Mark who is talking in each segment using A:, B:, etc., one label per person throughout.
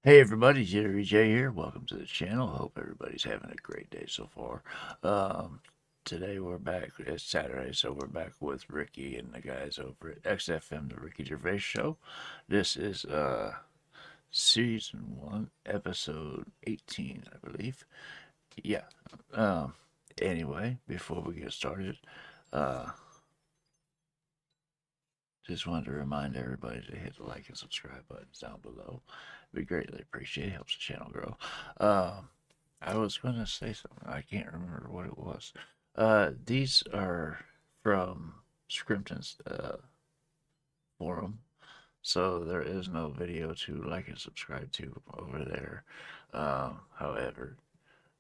A: Hey everybody, JitteryJay here. Welcome to the channel. Hope everybody's having a great day so far. Today we're back. It's Saturday, so we're back with Ricky and the guys over at XFM, the Ricky Gervais Show. This is season 1, episode 18, I believe. Yeah. Anyway, before we get started, just wanted to remind everybody to hit the like and subscribe buttons down below. We greatly appreciate it. Helps the channel grow. I was going to say something. I can't remember what it was. These are from Scrimpton's forum. So there is no video to like and subscribe to over there. However,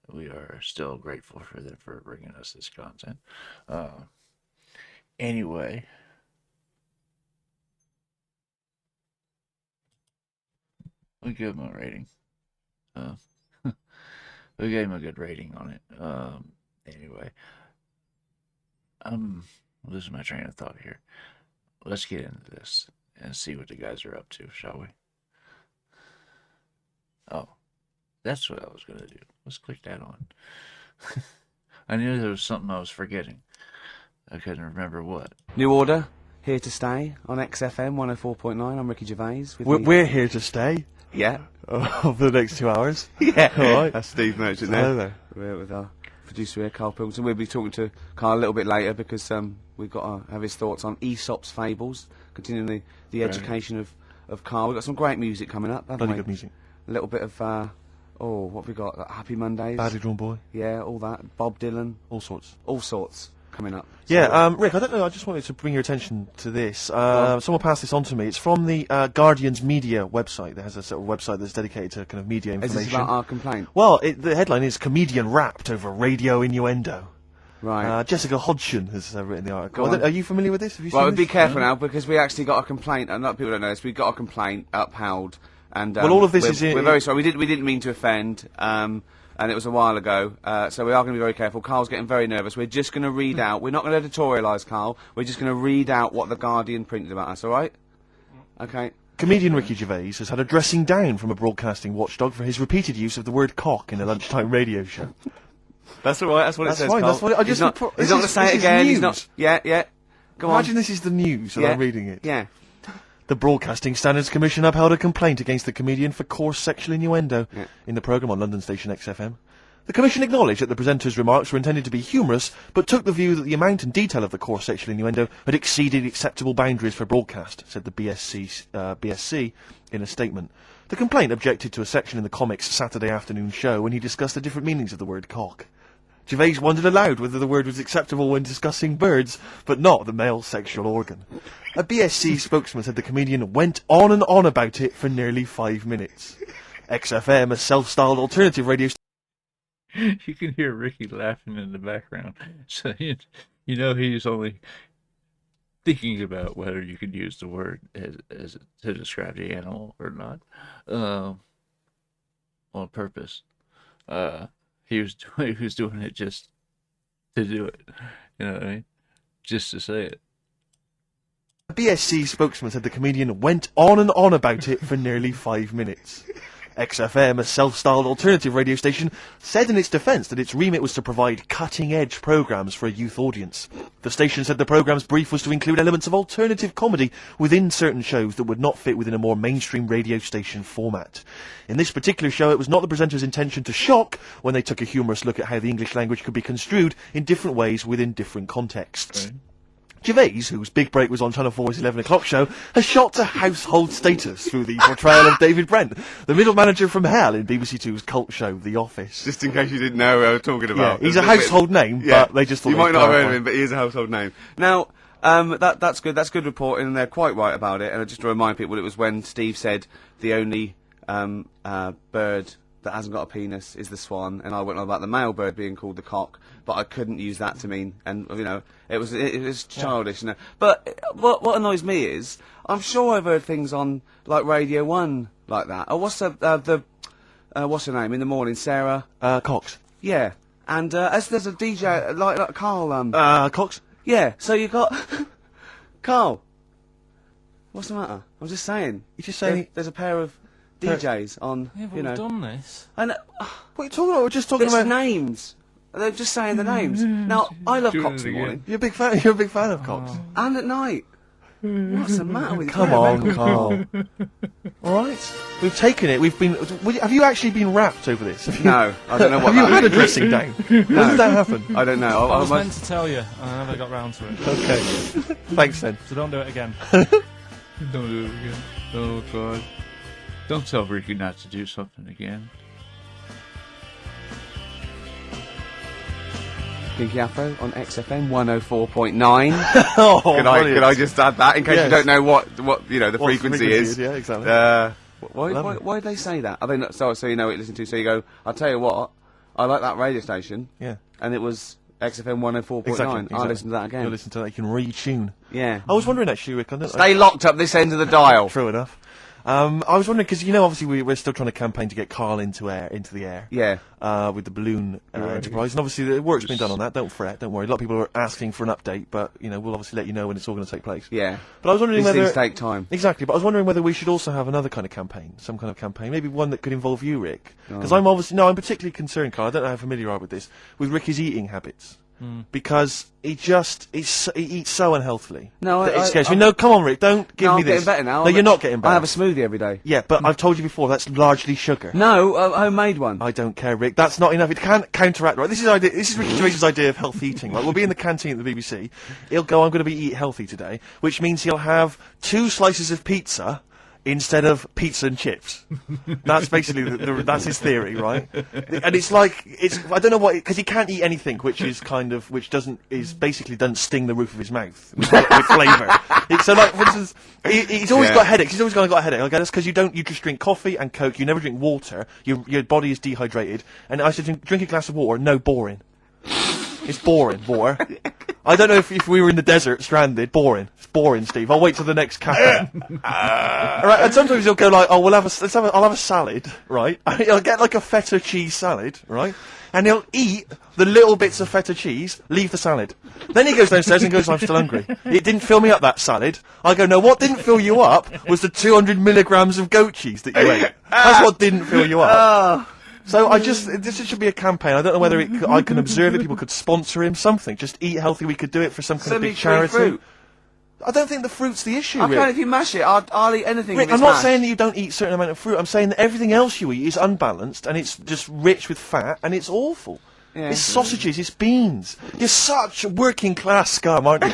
A: we are still grateful for them for bringing us this content. Anyway... we gave him a rating. We gave him a good rating on it. Anyway, I'm losing my train of thought here. Let's get into this and see what the guys are up to, shall we? Oh, that's what I was going to do. Let's click that on. I knew there was something I was forgetting. I couldn't remember what.
B: New Order, here to stay on XFM 104.9. I'm Ricky Gervais.
C: We're here to stay.
B: Yeah.
C: For the next 2 hours.
B: Yeah.
C: All right.
B: That's Steve Merchant there.
C: Hello there.
B: We're with our producer here, Carl Pilkington. We'll be talking to Carl a little bit later because we've got to have his thoughts on Aesop's fables, continuing the education of Carl. We've got some great music coming up, haven't we?
C: Bloody good music.
B: A little bit of, what have we got? Happy Mondays.
C: Badly Drawn Boy.
B: Yeah, all that. Bob Dylan.
C: All sorts.
B: All sorts coming up.
C: Yeah, Rick, I don't know, I just wanted to bring your attention to this. Someone passed this on to me. It's from the Guardian's media website. There has a sort of website that's dedicated to kind of media information.
B: Is this about our complaint?
C: Well, the headline is Comedian Rapped Over Radio Innuendo.
B: Right.
C: Jessica Hodgson has written the article.
B: Go on.
C: Are you familiar with this? Have you
B: Well,
C: seen
B: be
C: this?
B: careful now because we actually got a complaint. A lot of people don't know this. We got a complaint upheld, and
C: Well, all of this
B: we're very sorry. We didn't mean to offend, and it was a while ago. So we are going to be very careful. Carl's getting very nervous. We're just going to read out. We're not going to editorialise, Carl. We're just going to read out what the Guardian printed about us. All right? Okay.
C: Comedian Ricky Gervais has had a dressing down from a broadcasting watchdog for his repeated use of the word cock in a lunchtime radio show.
B: That's all right. That's what
C: That's
B: it says.
C: fine,
B: Carl.
C: that's what I just.
B: He's not going to say it again. He's not. Yeah, yeah. Go on.
C: Imagine this is the news and I'm reading it.
B: Yeah.
C: The Broadcasting Standards Commission upheld a complaint against the comedian for coarse sexual innuendo in the programme on London station XFM. The Commission acknowledged that the presenter's remarks were intended to be humorous, but took the view that the amount and detail of the coarse sexual innuendo had exceeded acceptable boundaries for broadcast, said the BSC in a statement. The complaint objected to a section in the comic's Saturday afternoon show when he discussed the different meanings of the word cock. Gervais wondered aloud whether the word was acceptable when discussing birds, but not the male sexual organ. A BSC spokesman said the comedian went on and on about it for nearly 5 minutes. XFM, a self-styled alternative radio station.
A: You can hear Ricky laughing in the background, so you know he's only thinking about whether you could use the word as to describe the animal or not, on purpose. He was doing it just to do it, you know what I mean? Just to say it.
C: A BSC spokesman said the comedian went on and on about it for nearly 5 minutes. XFM, a self-styled alternative radio station, said in its defence that its remit was to provide cutting-edge programmes for a youth audience. The station said the programme's brief was to include elements of alternative comedy within certain shows that would not fit within a more mainstream radio station format. In this particular show, it was not the presenter's intention to shock when they took a humorous look at how the English language could be construed in different ways within different contexts.
A: Right.
C: Gervais, whose big break was on Channel 4's 11 o'clock show, has shot to household status through the portrayal of David Brent, the middle manager from hell in BBC Two's cult show The Office.
B: Just in case you didn't know who I was talking about.
C: Yeah, he's a household name, but they just thought
B: you might not have heard of him, but he is a household name. Now, that's good. That's good reporting, and they're quite right about it. And just to remind people, it was when Steve said the only bird that hasn't got a penis is the swan, and I went on about the male bird being called the cock, but I couldn't use that to mean, and you know, it was childish, you know. But what annoys me is, I'm sure I've heard things on like Radio 1 like that. Oh, what's what's her name in the morning, Sarah?
C: Cox.
B: Yeah, and as there's a DJ like Carl.
C: Cox.
B: Yeah, so you got Carl. What's the matter? I'm just saying.
C: You're just saying
B: there's a pair of DJs on,
D: Yeah, but
B: you know.
D: we've done this.
B: And
C: What are you talking about? We're just talking
B: it's
C: about...
B: names. They're just saying the names. Now, I love
A: Doing
B: Cox
A: it
B: in the morning.
C: You're a big fan of Cox.
B: And at night. What's the matter with you?
C: Come on, Carl. Alright? We've taken it, have you actually been rapped over this? Have you,
B: No, I don't know what
C: have you
B: that
C: had a
B: is.
C: dressing down? When did that happen?
B: I don't know.
D: I was meant to tell you, and I never got round to it.
C: Okay. Thanks then.
D: So don't do it again.
A: Don't do it again. Oh, God. Don't tell Ricky not to do something again.
B: Pinky Afro on XFM 104.9.
C: Oh,
B: Could I just add that in case
C: Yes.
B: you don't know what the
C: What
B: frequency is?
C: Yeah, exactly.
B: Why do they say that? Are they not, so you know what you listen to? So you go, I'll tell you what, I like that radio station,
C: Yeah.
B: and it was XFM 104.9.
C: Exactly.
B: I'll listen to that again.
C: You'll listen to that, you can retune.
B: Yeah.
C: I was wondering actually, Rick, I don't
B: Stay locked up this end of the dial.
C: True enough. I was wondering, because, you know, obviously we're still trying to campaign to get Carl into the air.
B: Yeah.
C: With the balloon enterprise. And obviously the work's been done on that, don't fret, don't worry. A lot of people are asking for an update, but, you know, we'll obviously let you know when it's all going to take place.
B: Yeah.
C: But I was wondering
B: These
C: whether...
B: things take time.
C: Exactly, but I was wondering whether we should also have another kind of campaign, some kind of campaign, maybe one that could involve you, Rick. Because I'm particularly concerned, Carl, I don't know how familiar you are with this, with Ricky's eating habits. Because he eats so unhealthily.
B: No,
C: that it scares me.
B: I'm-
C: No, come on, Rick, don't give
B: No,
C: me
B: I'm
C: this.
B: getting better now.
C: No, you're not getting better.
B: I have a smoothie every day.
C: Yeah, but I've told you before, that's largely sugar.
B: No, a homemade one.
C: I don't care, Rick. That's not enough. It can't counteract, right? This is Ricky Gervais's idea of healthy eating, right? We'll be in the canteen at the BBC. He'll go, I'm going to eat healthy today, which means he'll have 2 slices of pizza instead of pizza and chips. That's basically that's his theory, right? And it's like I don't know what, because he can't eat anything which basically doesn't sting the roof of his mouth with flavour. So, like, for instance, he's always got headaches. He's always got a headache. Okay, that's because you just drink coffee and Coke. You never drink water. Your body is dehydrated. And I said, drink a glass of water. No, boring. It's boring, water. I don't know if we were in the desert, stranded. Boring. It's boring, Steve. I'll wait till the next cafe. Alright, and sometimes he'll go like, oh, I'll have a salad, right? He'll get like a feta cheese salad, right? And he'll eat the little bits of feta cheese, leave the salad. Then he goes downstairs and goes, I'm still hungry. It didn't fill me up, that salad. I go, no, what didn't fill you up was the 200 milligrams of goat cheese that you ate. That's what didn't fill you up. So this should be a campaign. I don't know whether I can observe it. People could sponsor him, something. Just eat healthy. We could do it for some kind of big charity.
B: Fruit.
C: I don't think the fruit's the issue.
B: I
C: Rick.
B: can't if you mash it. I'll eat anything.
C: Rick,
B: if
C: I'm
B: it's
C: not
B: mashed.
C: saying that you don't eat a certain amount of fruit. I'm saying that everything else you eat is unbalanced and it's just rich with fat and it's awful.
B: Yeah.
C: It's sausages, it's beans. You're such a working class scum, aren't you?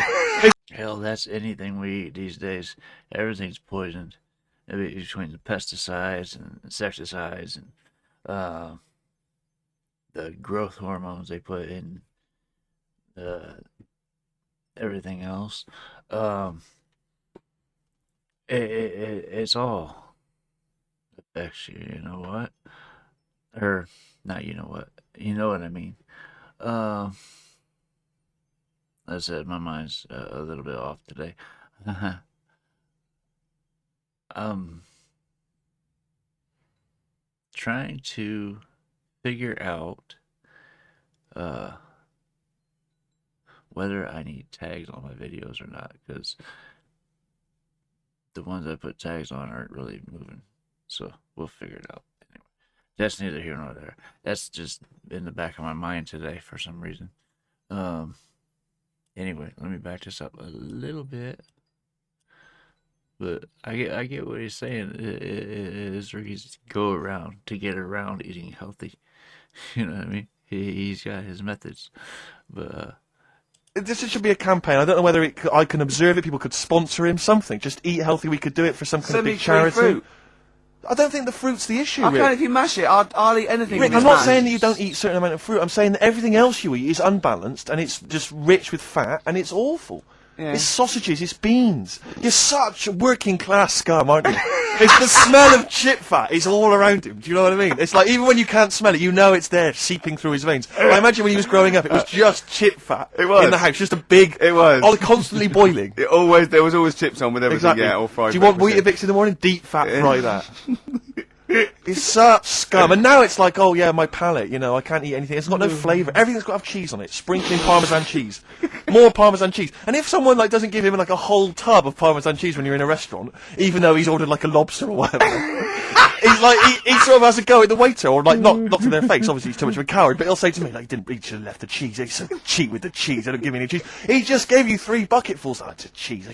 A: Hell, that's anything we eat these days. Everything's poisoned. Between the pesticides and insecticides and the growth hormones they put in everything else. It's all affects you, you know what? Or, not you know what. You know what I mean. I said my mind's a little bit off today. Trying to figure out whether I need tags on my videos or not, because the ones I put tags on aren't really moving. So we'll figure it out. Anyway, that's neither here nor there. That's just in the back of my mind today for some reason. Anyway, let me back this up a little bit. But I get what he's saying. It is Ricky's go around to get around eating healthy. You know what I mean? He's got his methods. But
C: This should be a campaign. I don't know whether I can observe it. People could sponsor him, something. Just eat healthy. We could do it for some kind of big charity.
B: Fruit.
C: I don't think the fruit's the issue.
B: I
C: Rick.
B: can't if you mash it. I'll eat anything.
C: Rick,
B: if it's
C: I'm not
B: mashed.
C: saying that you don't eat a certain amount of fruit. I'm saying that everything else you eat is unbalanced and it's just rich with fat and it's awful.
B: Yeah.
C: It's sausages, it's beans. You're such a working class scum, aren't you? It's the smell of chip fat is all around him. Do you know what I mean? It's like, even when you can't smell it, you know it's there, seeping through his veins. I imagine when he was growing up, it was just chip fat in the house, just a big...
B: It was.
C: All constantly boiling.
B: There was always chips on with everything.
C: Exactly.
B: Yeah, or fried.
C: Do you want
B: breakfast,
C: Weetabix in the morning? Deep fat fry that. It's such scum. And now it's like, oh yeah, my palate, you know, I can't eat anything. It's got no flavour. Everything's got to have cheese on it. Sprinkling Parmesan cheese. More Parmesan cheese. And if someone like doesn't give him like a whole tub of Parmesan cheese when you're in a restaurant, even though he's ordered like a lobster or whatever, he's like, he sort of has a go at the waiter, or like, not to their face, obviously he's too much of a coward, but he'll say to me, like, he should have left the cheese, he said, cheat with the cheese, they don't give me any cheese. He just gave you 3 bucketfuls. Oh, it's cheese,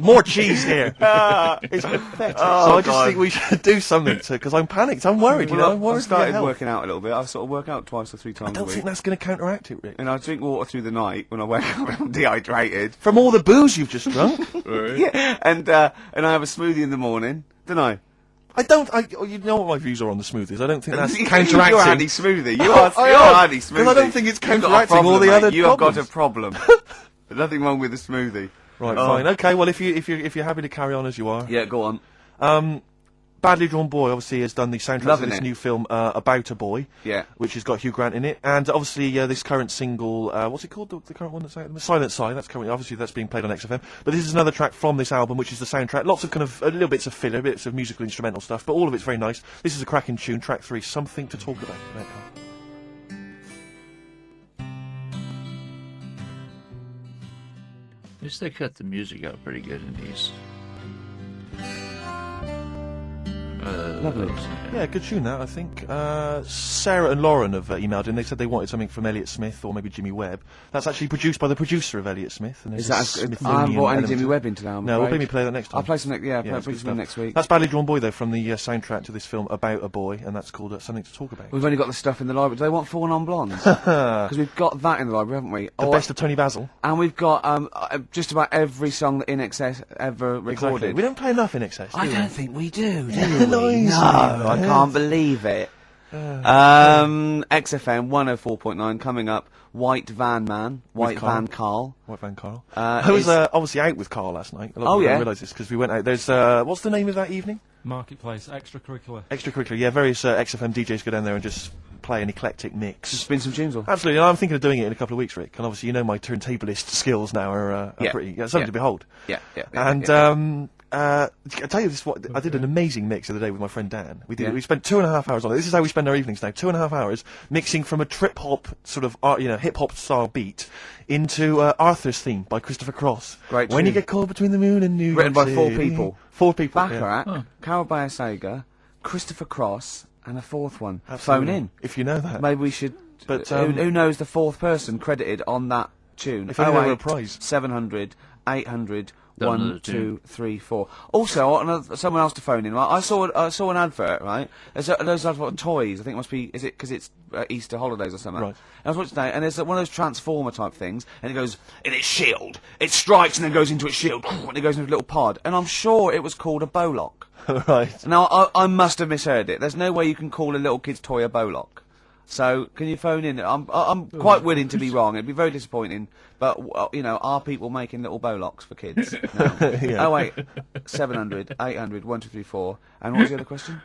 C: more cheese here. It's pathetic. So I just think we should do something because I'm panicked, I'm worried, you know, I'm worried.
B: I started working out a little bit. I sort of work out 2 or 3 times
C: I don't
B: a week.
C: think that's going to counteract it, Rick.
B: And I drink water through the night when I wake up. I'm dehydrated.
C: From all the booze you've just drunk.
B: Yeah, and I have a smoothie in the morning, don't I?
C: You know what my views are on the smoothies. I don't think that's
B: You're
C: counteracting.
B: anti-smoothie. You're anti-smoothie.
C: Because I don't think it's
B: You've got a
C: counteracting all
B: problem,
C: the
B: mate.
C: other
B: You have got
C: problems.
B: a problem. There's nothing wrong with the smoothie.
C: Right, fine. Okay, well, if you're happy to carry on as you are.
B: Yeah, go on.
C: Badly Drawn Boy obviously has done the soundtrack
B: Loving
C: to this
B: it.
C: new film About a Boy,
B: Yeah.
C: which has got Hugh Grant in it, and obviously this current single, what's it called? The current one that's out, Silent Sigh. That's currently obviously that's being played on XFM. But this is another track from this album, which is the soundtrack. Lots of kind of little bits of filler, bits of musical instrumental stuff, but all of it's very nice. This is a cracking tune, track 3, Something to Talk About.
A: At least they cut the music out pretty good in these.
B: Lovely.
C: Yeah, good tune that, I think. Sarah and Lauren have emailed in. They said they wanted something from Elliott Smith or maybe Jimmy Webb. That's actually produced by the producer of Elliott Smith. And
B: Is
C: there's
B: that?
C: a
B: I haven't
C: Smithsonian
B: brought any
C: element
B: Jimmy
C: to it.
B: Webb into now.
C: No, we'll maybe play that next time.
B: I'll play some next. Yeah,
C: it's
B: play
C: good
B: some
C: stuff.
B: next week.
C: That's Badly Drawn Boy, though, from the soundtrack to this film About a Boy, and that's called Something to Talk About.
B: We've only got the stuff in the library. Do they want Four Non-Blondes? Because we've got that in the library, haven't we?
C: The best of Tony Basil.
B: And we've got just about every song that In Excess ever recorded.
C: Exactly. We don't play enough in excess, do
B: I
C: we?
B: don't think we do, do
C: Yeah,
B: we?
C: noisy.
B: No, I can't believe it. XFM 104.9 coming up. White Van Man, White
C: Carl.
B: Van Carl.
C: White Van Carl.
B: Uh,
C: I was
B: is-
C: obviously out with Carl last night. A lot of people don't realise this because we went out. There's what's the name of that evening?
D: Marketplace, extracurricular.
C: Extracurricular. Yeah, various XFM DJs go down there and just play an eclectic mix.
B: Spin some tunes off.
C: Absolutely, and I'm thinking of doing it in a couple of weeks, Rick. And obviously, you know my turntablist skills now are pretty something to behold.
B: Yeah.
C: And I tell you this: I did an amazing mix the other day with my friend Dan. We spent 2.5 hours on it. This is how we spend our evenings now: 2.5 hours mixing from a trip hop sort of hip hop style beat into Arthur's Theme by Christopher Cross.
B: Great
C: When you
B: tune.
C: get caught between the moon and New York
B: Written by 4
C: City.
B: people.
C: 4 people.
B: Baccarat, Carol Bayer-Sager, Christopher Cross, and a 4th one.
C: Absolutely.
B: Phone in.
C: If you know that.
B: Maybe we should.
C: But,
B: who knows the 4th person credited on that tune?
C: If only there were a prize.
B: 700 800
A: Don't know
B: 1
A: the
B: 2
A: tune.
B: 3 4. Also, someone else to phone in. Right? I saw an advert. Right, there's those advert toys. I think it must be. Is it because it's Easter holidays or something?
C: Right.
B: And I was watching today, and there's one of those transformer type things, and it goes in its shield. It strikes and then goes into its shield, and it goes into a little pod. And I'm sure it was called a bowlock.
C: Right.
B: Now, I must have misheard it. There's no way you can call a little kid's toy a bowlock. So, can you phone in? I'm quite willing to be wrong. It'd be very disappointing. But, are people making little bowlocks for kids? No.
C: Yeah.
B: Oh, wait. 700, 800, 1, 2, 3, 4. And what was the other question?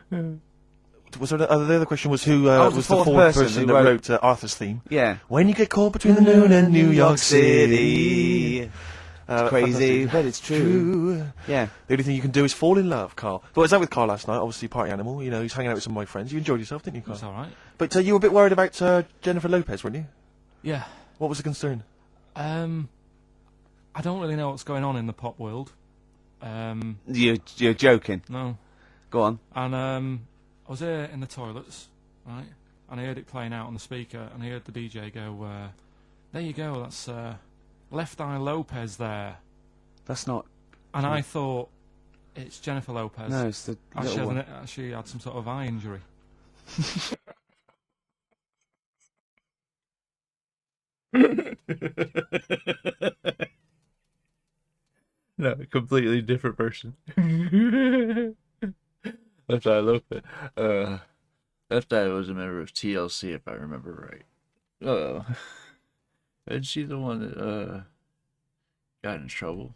C: Was there the other question was who
B: was
C: was
B: the
C: the
B: fourth
C: fourth
B: person
C: person
B: who
C: that
B: wrote-
C: wrote Arthur's Theme?
B: Yeah.
C: When you get caught between the moon and New York City.
B: Crazy,
C: fantastic.
B: but it's true. Yeah.
C: The only thing you can do is fall in love, Carl. But I was out with Carl last night, obviously party animal. You know, he's hanging out with some of my friends. You enjoyed yourself, didn't you, Carl?
D: That's all right.
C: But you were a bit worried about Jennifer Lopez, weren't you?
D: Yeah.
C: What was the concern?
D: I don't really know what's going on in the pop world.
B: You're joking.
D: No.
B: Go on.
D: And I was here in the toilets, right? And I heard it playing out on the speaker, and I heard the DJ go, "There you go, that's Left Eye Lopez there."
B: That's not...
D: And I thought, it's Jennifer Lopez.
B: No, it's the little one.
D: She had some sort of eye injury.
A: No, completely different person. Left Eye Lopez. Left Eye was a member of TLC, if I remember right. Oh, isn't she the one that got in trouble?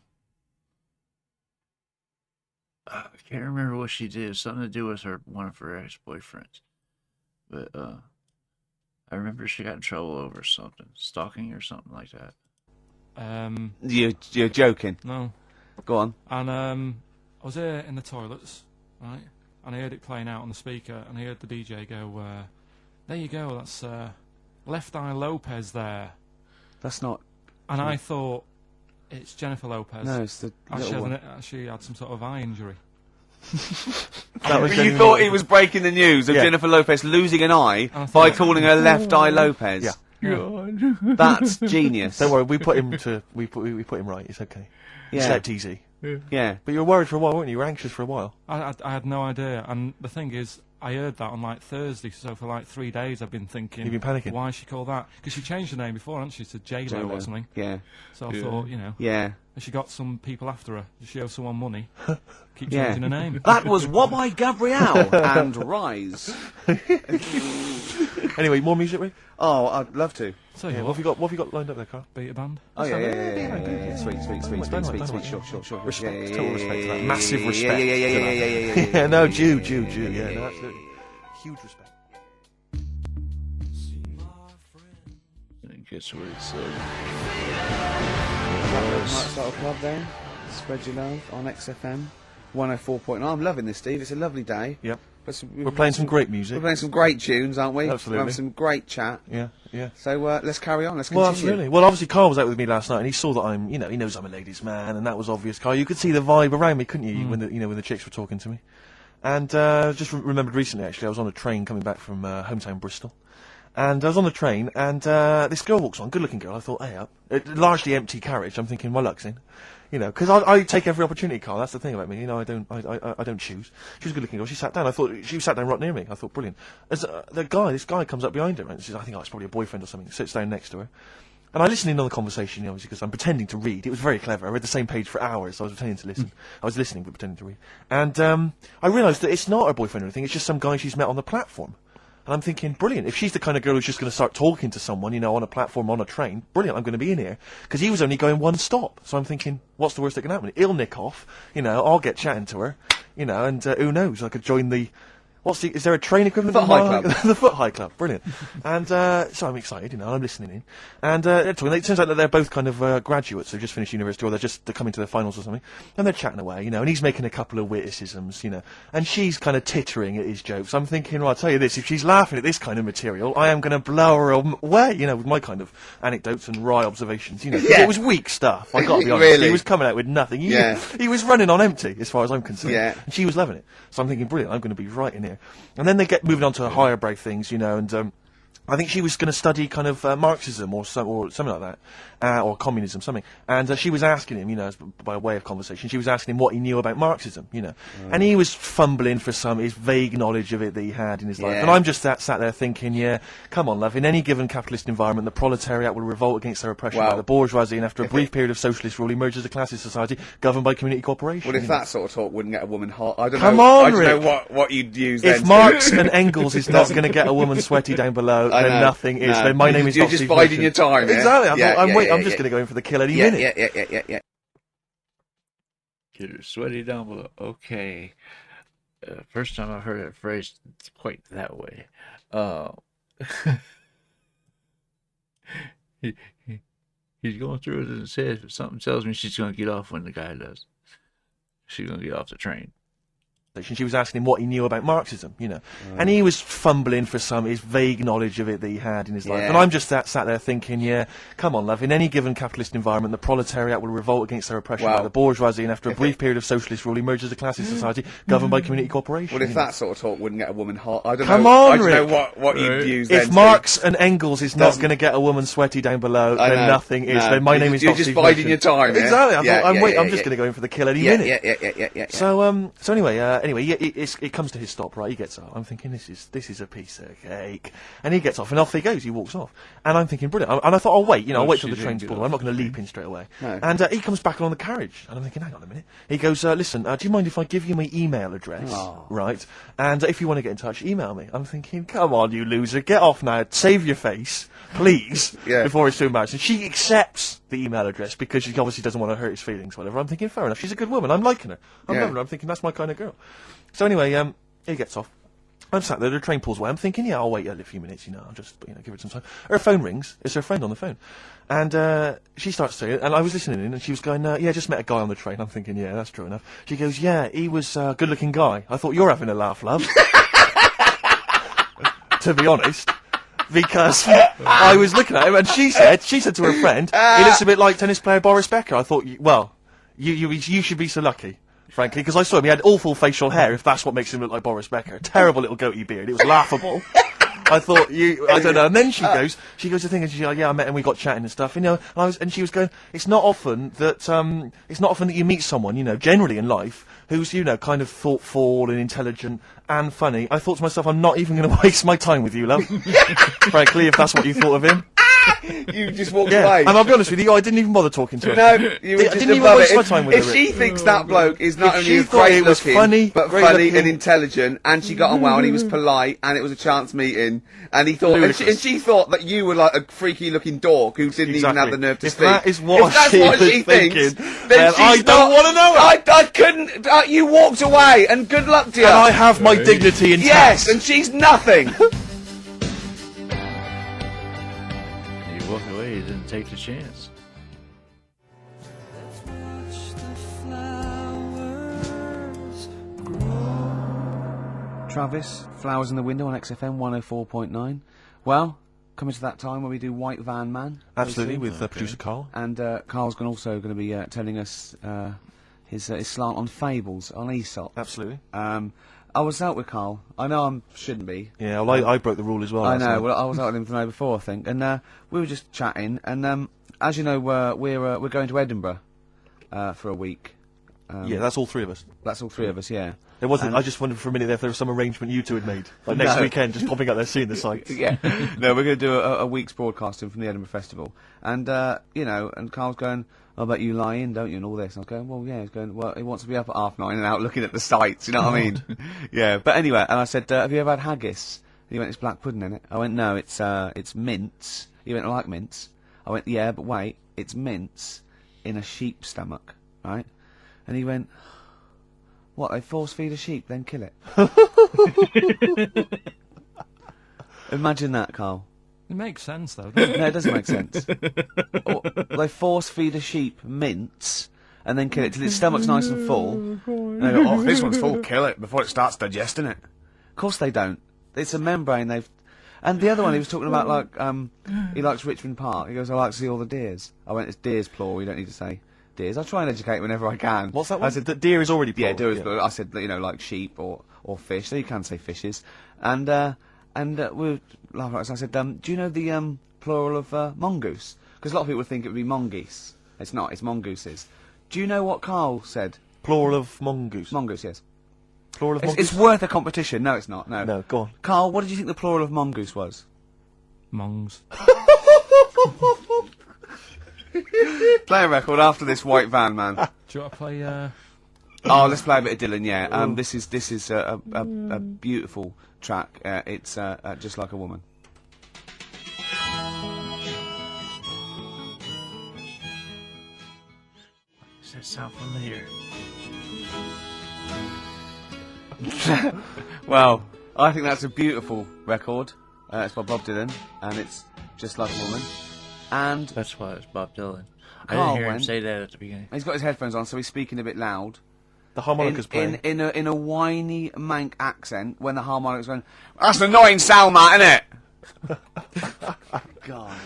A: I can't remember what she did. Something to do with one of her ex-boyfriends. But I remember she got in trouble over something, stalking or something like that.
B: You're joking.
D: No.
B: Go on.
D: And I was here in the toilets, right? And I heard it playing out on the speaker, and I heard the DJ go, "There you go, that's Left Eye Lopez there."
B: That's not...
D: And I thought, it's Jennifer Lopez.
B: No, it's the little one.
D: She had some sort of eye injury.
C: That was
B: You
C: genuinely
B: thought
C: what
B: he was breaking the news of
C: Yeah.
B: Jennifer Lopez losing an eye
D: I
B: by
D: thought-
B: calling her Left Eye Lopez.
C: Yeah.
B: That's genius.
C: Don't worry, we put him right. It's okay. He
B: Yeah.
C: slept easy.
B: Yeah.
C: But you were worried for a while, weren't you? You were anxious for a while.
D: I had no idea, and the thing is, I heard that on like Thursday, so for like 3 days I've been thinking,
C: You've been panicking?
D: why she called that? Because she changed her name before, hadn't she, to J-Lo or something.
B: Yeah.
D: So I thought,
B: Yeah.
D: has she got some people after her? Does she owe someone money? Keep
B: Yeah.
D: changing her name.
B: That was What by Gabrielle and Rise.
C: Anyway, more music, Rick?
B: Oh, I'd love to.
D: So
C: Yeah, what have you got lined up there, Carl?
D: Beat a band.
B: Oh,
C: That's
B: yeah.
C: fine.
B: Sweet.
C: Dynamite.
B: Sure.
C: Respect,
B: Yeah,
C: total respect to that. Massive
B: yeah,
C: respect.
B: Yeah.
C: Yeah, no, Jew. Yeah, no, absolutely. Huge respect.
A: And guess what it's
B: Nice little club there. Spread your love on XFM 104.9. I'm loving this, Steve. It's a lovely day.
C: Yep.
B: We're
C: We're playing some great
B: We're
C: music.
B: playing some great tunes, aren't we?
C: Absolutely.
B: We're having some great chat.
C: Yeah.
B: So let's carry on. Let's continue.
C: Well, absolutely. Well, obviously, Carl was out with me last night, and he saw that I'm, he knows I'm a ladies' man, and that was obvious. Carl, you could see the vibe around me, couldn't you? When the chicks were talking to me. And just remembered recently, actually, I was on a train coming back from hometown Bristol, and I was on the train, and this girl walks on, good-looking girl. I thought, hey up, largely empty carriage. I'm thinking, my luck's in. Because I take every opportunity, Carl. That's the thing about me. I don't choose. She was a good-looking girl. She sat down. I thought she sat down right near me. I thought, brilliant. As this guy comes up behind her, and says, I think it's probably a boyfriend or something. Sits down next to her, and I listened in on the conversation, obviously, because I'm pretending to read. It was very clever. I read the same page for hours. So I was pretending to listen. I was listening but pretending to read. And I realised that it's not her boyfriend or anything. It's just some guy she's met on the platform. And I'm thinking, brilliant. If she's the kind of girl who's just going to start talking to someone, on a platform, on a train, brilliant, I'm going to be in here. Because he was only going one stop. So I'm thinking, what's the worst that can happen? He'll nick off, I'll get chatting to her, and who knows, I could join the... is there a train equivalent?
B: Foot High Club.
C: The Foot High Club, brilliant. And so I'm excited, I'm listening in. And they're talking. It turns out that they're both kind of graduates, they've just finished university, or they're coming to their finals or something. And they're chatting away, and he's making a couple of witticisms, and she's kind of tittering at his jokes. I'm thinking, well, I'll tell you this, if she's laughing at this kind of material, I am going to blow her away, with my kind of anecdotes and wry observations, It was weak stuff, I got to be honest.
B: Really?
C: He was coming out with nothing. He was running on empty, as far as I'm concerned.
B: Yeah.
C: And she was loving it. So I'm thinking, brilliant, I'm going to be right in here. And then they get moving on to higher brow things, and I think she was going to study kind of Marxism or something like that, or communism, something. And she was asking him, by way of conversation, she was asking him what he knew about Marxism, And he was fumbling for his vague knowledge of it that he had in his life. And I'm just sat there thinking, come on, love, in any given capitalist environment, the proletariat will revolt against their oppression by the bourgeoisie, and after a brief period of socialist rule, emerges a classist society governed by community cooperation.
B: Well, if that sort of talk wouldn't get a woman hot, I don't
C: Come
B: know.
C: on,
B: I don't know
C: Rick.
B: what you'd use then.
C: If Marx and Engels is not going to get a woman sweaty down below,
B: I
C: then
B: know.
C: nothing is.
B: No.
C: Then my name is
B: You're
C: not
B: just
C: Steve
B: biding
C: Merchant.
B: your time, yeah?
C: Exactly. I'm just
B: Yeah.
C: going to go in for the kill any minute.
B: Yeah.
A: Get her sweaty down below. Okay. First time I've heard it phrased quite that way. He's going through it and says, something tells me she's going to get off when the guy does. She's going to get off the train.
C: She was asking him what he knew about Marxism, And he was fumbling for his vague knowledge of it that he had in his life. And I'm just sat there thinking, come on, love, in any given capitalist environment, the proletariat will revolt against their oppression by the bourgeoisie, and after a brief period of socialist rule, emerges a classist society governed by community cooperation.
B: Well, if that sort of talk wouldn't get a woman hot, I don't
C: Come
B: know.
C: on,
B: I don't know
C: Rick.
B: what you'd use then.
C: If Marx and Engels is not going to get a woman sweaty down below,
B: I
C: then
B: know.
C: nothing is.
B: No.
C: Then my name is
B: You're
C: not
B: just
C: Steve
B: biding
C: Merchant.
B: your time, yeah?
C: Exactly. I'm just
B: Yeah.
C: going to go in for the kill any
B: Yeah.
C: minute. So anyway, it comes to his stop, right? He gets up. I'm thinking, this is a piece of cake. And he gets off, and off he goes. He walks off. And I'm thinking, brilliant. And I thought, I'll wait. I'll wait till the train's pulled. I'm not going to leap in straight away.
B: No.
C: And he comes back along the carriage. And I'm thinking, hang on a minute. He goes, listen, do you mind if I give you my email address?
B: Oh.
C: Right? And if you want to get in touch, email me. I'm thinking, come on, you loser. Get off now. Save your face, please, before it's too embarrassing. She accepts the email address because she obviously doesn't want to hurt his feelings, whatever. I'm thinking, fair enough. She's a good woman. I'm liking her. I'm loving her. I'm thinking, that's my kind of girl. So anyway, he gets off. I'm sat there, the train pulls away. I'm thinking, I'll wait a few minutes, I'll just, give it some time. Her phone rings. It's her friend on the phone. And she starts saying, and I was listening in, and she was going, just met a guy on the train. I'm thinking, that's true enough. She goes, he was a good-looking guy. I thought, you're having a laugh, love. To be honest. Because I was looking at him, and she said to her friend, he looks a bit like tennis player Boris Becker. I thought, you should be so lucky. frankly, because I saw him. He had awful facial hair, if that's what makes him look like Boris Becker. Terrible little goatee beard. It was laughable. I thought I don't know. And then she goes to think, and she's like, yeah, I met him, we got chatting and stuff, you know. And she was going, it's not often that you meet someone, you know, generally in life, who's, you know, kind of thoughtful and intelligent and funny. I thought to myself, I'm not even going to waste my time with you, love. Frankly, if that's what you thought of him.
B: You just walked away.
C: And I'll be honest with you, I didn't even bother talking to him.
B: No, you were
C: I
B: just
C: didn't even
B: above
C: waste
B: it.
C: my time with
B: If
C: her.
B: she thinks that bloke is not
C: If
B: only
C: she thought
B: great
C: he was
B: looking,
C: funny,
B: but
C: great
B: funny
C: looking.
B: and intelligent, and she got on well, and he was polite, and it was a chance meeting, and he thought, and she thought that you were like a freaky looking dork who didn't even have the nerve to
C: If
B: speak.
C: that is what
B: if that's
C: she
B: what
C: was
B: she
C: thinking,
B: thinks,
C: then
B: then she's
C: I don't
B: not-
C: want to know it.
B: I couldn't. You walked away, and good luck to you.
C: And I have my dignity intact.
B: Yes, and she's nothing.
A: You walk away, you didn't take the chance.
B: Travis, Flowers in the Window on XFM 104.9. Well, coming to that time where we do White Van Man.
C: Absolutely, with producer Carl.
B: And Carl's also going to be telling us his slant on fables, on Aesop.
C: Absolutely.
B: I was out with Carl. I know I shouldn't be.
C: Yeah, well, I broke the rule as well.
B: I
C: last
B: know.
C: night.
B: Well, I was out with him the night before, I think, and we were just chatting. And as you know, we're going to Edinburgh for a week.
C: Yeah, that's all three of us.
B: That's all three of us. Yeah.
C: There wasn't. I just wondered for a minute if there was some arrangement you two had made, like next
B: No.
C: weekend, just popping out there seeing the sights.
B: Yeah. No, we're going to do a week's broadcasting from the Edinburgh Festival. And, you know, and Carl's going, I bet you lie in, don't you, and all this. And I was going, well, yeah. He's going, well, he wants to be up at 9:30 and out looking at the sights, you know what I mean? Yeah. But anyway, and I said, have you ever had haggis? And he went, it's black pudding in it. I went, no, it's mince. He went, I like mince. I went, yeah, but wait, it's mince in a sheep's stomach, right? And he went, what, they force feed a sheep, then kill it? Imagine that, Carl.
D: It makes sense, though, doesn't it?
B: No, it doesn't make sense. Or they force feed a sheep mince and then kill it till its stomach's nice and full. And they go, oh, this one's full, kill it before it starts digesting it. Of course they don't. It's a membrane they've... And the other one, he was talking about, like, he likes Richmond Park. He goes, I like to see all the deers. I went, it's deers, plural, you don't need to say deers. I try and educate whenever I can.
C: What's that
B: I
C: one?
B: said,
C: The deer is already
B: yeah,
C: plural.
B: deer is, but I said, you know, like sheep or fish, so you can say fishes. And we were laughing at us. I said, do you know the plural of mongoose? Because a lot of people would think it would be mongoose. It's not, it's mongooses. Do you know what Carl said?
C: Plural of mongoose.
B: Mongoose, yes.
C: Plural of
B: It's,
C: mongoose.
B: it's worth a competition. No, it's not, no.
C: No, go on.
B: Carl, what did you think the plural of mongoose was?
D: Mongs.
B: Play a record after this White Van Man.
D: Do you want to play,
B: Oh, let's play a bit of Dylan, yeah. This is a beautiful track. It's Just Like a Woman.
A: Does that sound familiar?
B: Well, I think that's a beautiful record. It's by Bob Dylan, and it's Just Like a Woman. And
A: That's why it's Bob Dylan. I
B: Carl
A: didn't hear him
B: went-
A: say that at the beginning.
B: he's got his headphones on, so he's speaking a bit loud.
C: The harmonica's playing.
B: In a whiny mank accent when the harmonica's going, that's an annoying sound, that, innit? God.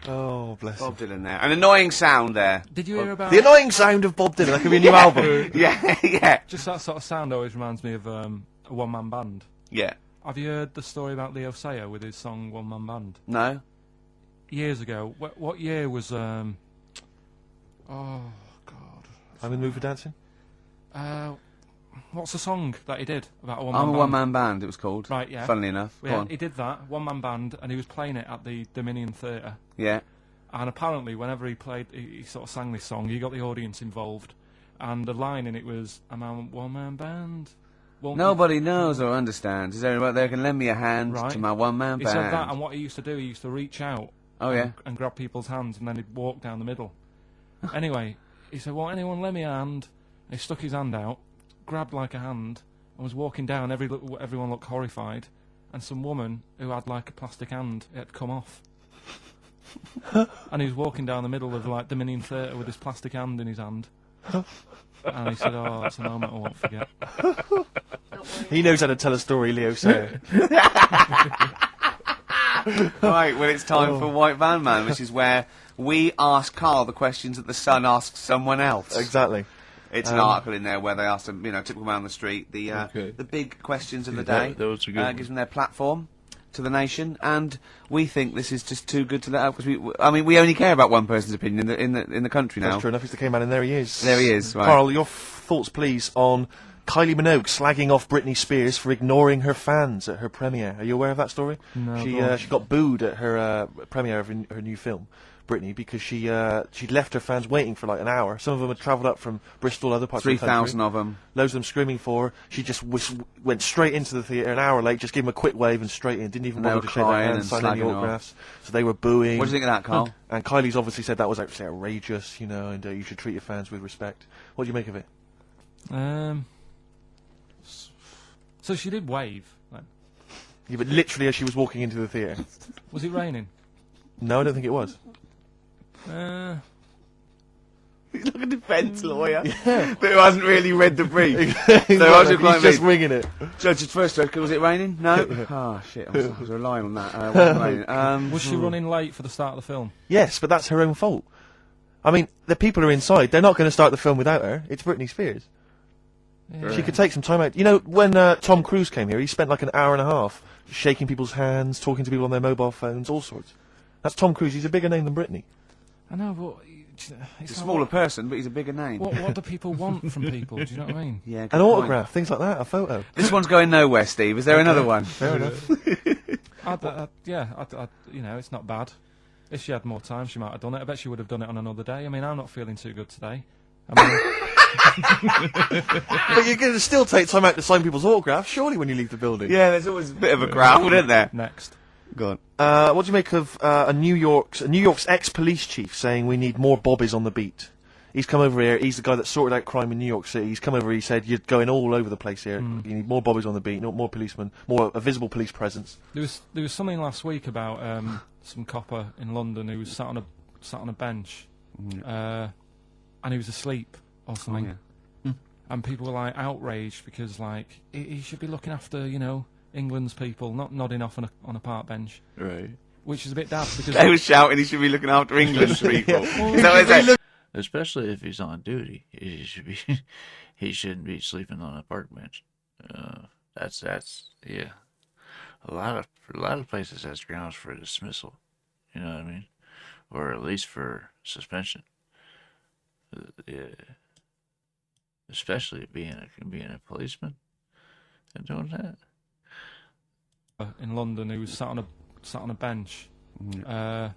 C: Oh, bless him.
B: Bob Dylan there. An annoying sound there.
D: did you hear about...
C: The annoying sound of Bob Dylan. That could be a new album.
B: Yeah, yeah.
D: Just that sort of sound always reminds me of a one-man band.
B: Yeah.
D: Have you heard the story about Leo Sayer with his song One Man Band?
B: No?
D: Years ago. What year was... Oh, God.
C: I'm in the mood for dancing.
D: What's the song that he did about a one-man
B: I'm a
D: band?
B: one-man band, it was called.
D: Right, yeah.
B: Funnily enough. Go
D: Yeah,
B: on.
D: he did that, one-man band, and he was playing it at the Dominion Theatre.
B: Yeah.
D: And apparently, whenever he played, he sort of sang this song, he got the audience involved. And the line in it was, I'm a one-man band. Won't
B: Nobody knows or understands. Is everybody there can lend me a hand
D: Right.
B: to my one-man
D: He
B: band?
D: said that, and what he used to do, he used to reach out
B: Oh, yeah.
D: and grab people's hands, and then he'd walk down the middle. Anyway, he said, won't anyone lend me a hand? And he stuck his hand out, grabbed like a hand, and was walking down. Everyone looked horrified. And some woman who had like a plastic hand, it had come off. And he was walking down the middle of like Dominion Theatre with his plastic hand in his hand. And he said, oh, that's a moment I won't forget.
C: He knows how to tell a story, Leo Sayer.
B: Right, well, it's time for White Van Man, which is where we ask Carl the questions that the Sun asks someone else.
C: Exactly.
B: It's an article in there where they ask them, typical man on the street, the big questions of the day.
A: That was a good one.
B: Gives them their platform to the nation, and we think this is just too good to let out because we only care about one person's opinion in the country now.
C: That's true enough. He's the K-man, and there he is.
B: There he is. Right.
C: Carl, your thoughts, please, on Kylie Minogue slagging off Britney Spears for ignoring her fans at her premiere. Are you aware of that story?
D: No.
C: She got booed at her premiere of her new film, Britney, because she'd left her fans waiting for like an hour. Some of them had travelled up from Bristol, other parts of the country.
B: 3,000 of them.
C: Loads of them screaming for her. She just went straight into the theatre an hour late, just gave them a quick wave and straight in. Didn't even bother to shake their hands, sign any autographs. So they were booing.
B: What do you think of that, Carl?
C: And Kylie's obviously said that was actually outrageous, and you should treat your fans with respect. What do you make of it?
D: So she did wave, then.
C: Yeah, but literally as she was walking into the theatre.
D: Was it raining?
C: No, I don't think it was.
B: He's like a defence lawyer, but who hasn't really read the brief.
C: He's just winging it.
B: Judge, first, was it raining? No. Oh shit! I was relying on that. It wasn't raining.
D: Was she running late for the start of the film?
C: Yes, but that's her own fault. I mean, the people are inside. They're not going to start the film without her. It's Britney Spears.
D: Yeah.
C: She could take some time out. When Tom Cruise came here, he spent like an hour and a half shaking people's hands, talking to people on their mobile phones, all sorts. That's Tom Cruise. He's a bigger name than Britney.
D: I know, but
B: He's a smaller person, but he's a bigger name.
D: What do people want from people? Do you know what I mean?
B: Yeah,
C: An
B: good
C: autograph,
B: point.
C: things like that, a photo.
B: This one's going nowhere, Steve. Is there another one?
C: Fair enough.
D: It's not bad. If she had more time, she might have done it. I bet she would have done it on another day. I mean, I'm not feeling too good today. I mean,
C: But you're going to still take time out to sign people's autographs, surely, when you leave the building.
B: Yeah, there's always a bit of a crowd, isn't there?
D: next.
B: Go on.
C: What do you make of New York's ex-police chief saying we need more bobbies on the beat? He's come over here. He's the guy that sorted out crime in New York City. He's come over. He said you're going all over the place here. You need more bobbies on the beat, more policemen, a visible police presence.
D: There was something last week about some copper in London who was sat on a bench, and he was asleep or something.
B: Oh, yeah.
D: And people were like outraged because like he should be looking after England's people, not nodding off on a park bench.
A: Right.
D: Which is a bit daft because
B: They were shouting he should be looking after England's people.
D: Well,
B: Is that what they said?
A: Especially if he's on duty, he shouldn't be sleeping on a park bench. That's yeah. A lot of places has grounds for dismissal. You know what I mean, or at least for suspension. Yeah. Especially being a policeman and doing that.
D: in London who was sat on a bench, and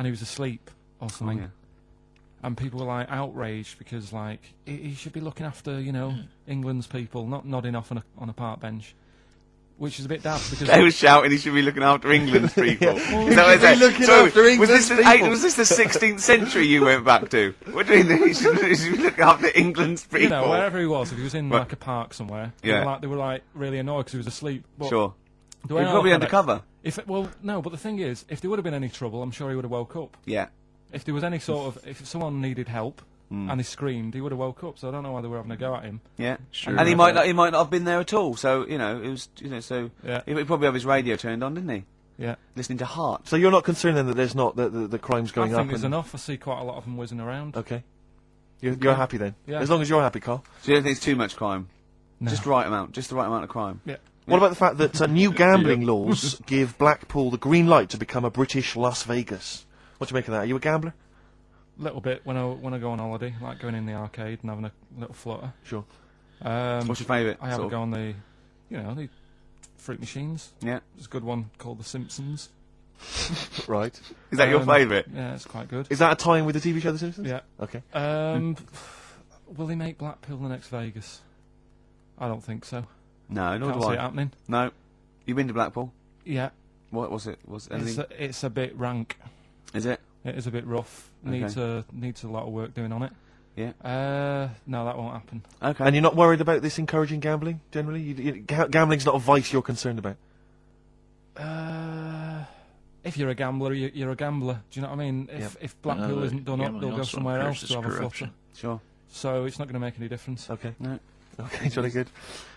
D: he was asleep or something.
B: Oh, yeah.
D: And people were like outraged because like he should be looking after England's people, not nodding off on a park bench, which is a bit daft because
B: They were shouting he should be looking after England's people.
C: Well,
B: Is that what they said?
C: looking
B: So,
C: after England's people.
B: was this the 16th century you went back to? What do you mean he should be looking after England's people?
D: wherever he was, if he was in like a park somewhere,
B: Yeah.
D: they were like really annoyed because he was asleep. But
B: Sure.
D: the
B: He's
D: way I
B: probably
D: look at it,
B: undercover.
D: No, but the thing is, if there would have been any trouble, I'm sure he would have woke up.
B: Yeah.
D: If there was any sort of, if someone needed help and he screamed, he would have woke up. So I don't know why they were having a go at him.
B: Yeah,
A: Sure.
B: and he might not have been there at all. So it was so
D: Yeah.
B: he probably have his radio turned on, didn't he?
D: Yeah,
B: Listening to Heart.
C: So you're not concerned then that there's not the crime's going
D: I
C: up?
D: think there's enough. I see quite a lot of them whizzing around.
C: Okay. You're happy then?
D: Yeah.
C: As long as you're happy, Carl.
B: So you don't think it's too much crime?
D: No.
B: Just the right amount of crime.
D: Yeah.
C: What about the fact that new gambling laws give Blackpool the green light to become a British Las Vegas? What do you make of that? Are you a gambler?
D: Little bit when I go on holiday, like going in the arcade and having a little flutter.
C: Sure.
B: What's your favourite?
D: I have a go on the, the fruit machines.
B: Yeah.
D: There's a good one called The Simpsons.
C: Right.
B: Is that your favourite?
D: Yeah, it's quite good.
C: Is that a tie-in with the TV show The Simpsons?
D: Yeah.
C: Okay.
D: Will they make Blackpool the next Vegas? I don't think so.
B: No, nor
D: Can't
B: do
D: see it
B: I.
D: happening.
B: No. You been to Blackpool?
D: Yeah.
B: What was it? Was anything?
D: It's a bit rank.
B: Is it?
D: It is a bit rough.
B: Okay.
D: Needs a lot of work doing on it.
B: Yeah.
D: No, that won't happen.
B: Okay.
C: And you're not worried about this encouraging gambling, generally? Gambling's not a vice you're concerned about?
D: If you're a gambler, you're a gambler. Do you know what I mean? If Blackpool isn't done up,
A: gambling
D: they'll go
A: also
D: somewhere else
A: encourages
D: to have a
A: corruption.
D: flutter.
B: Sure.
D: So it's not going to make any difference.
C: Okay.
B: No.
C: Okay, jolly good.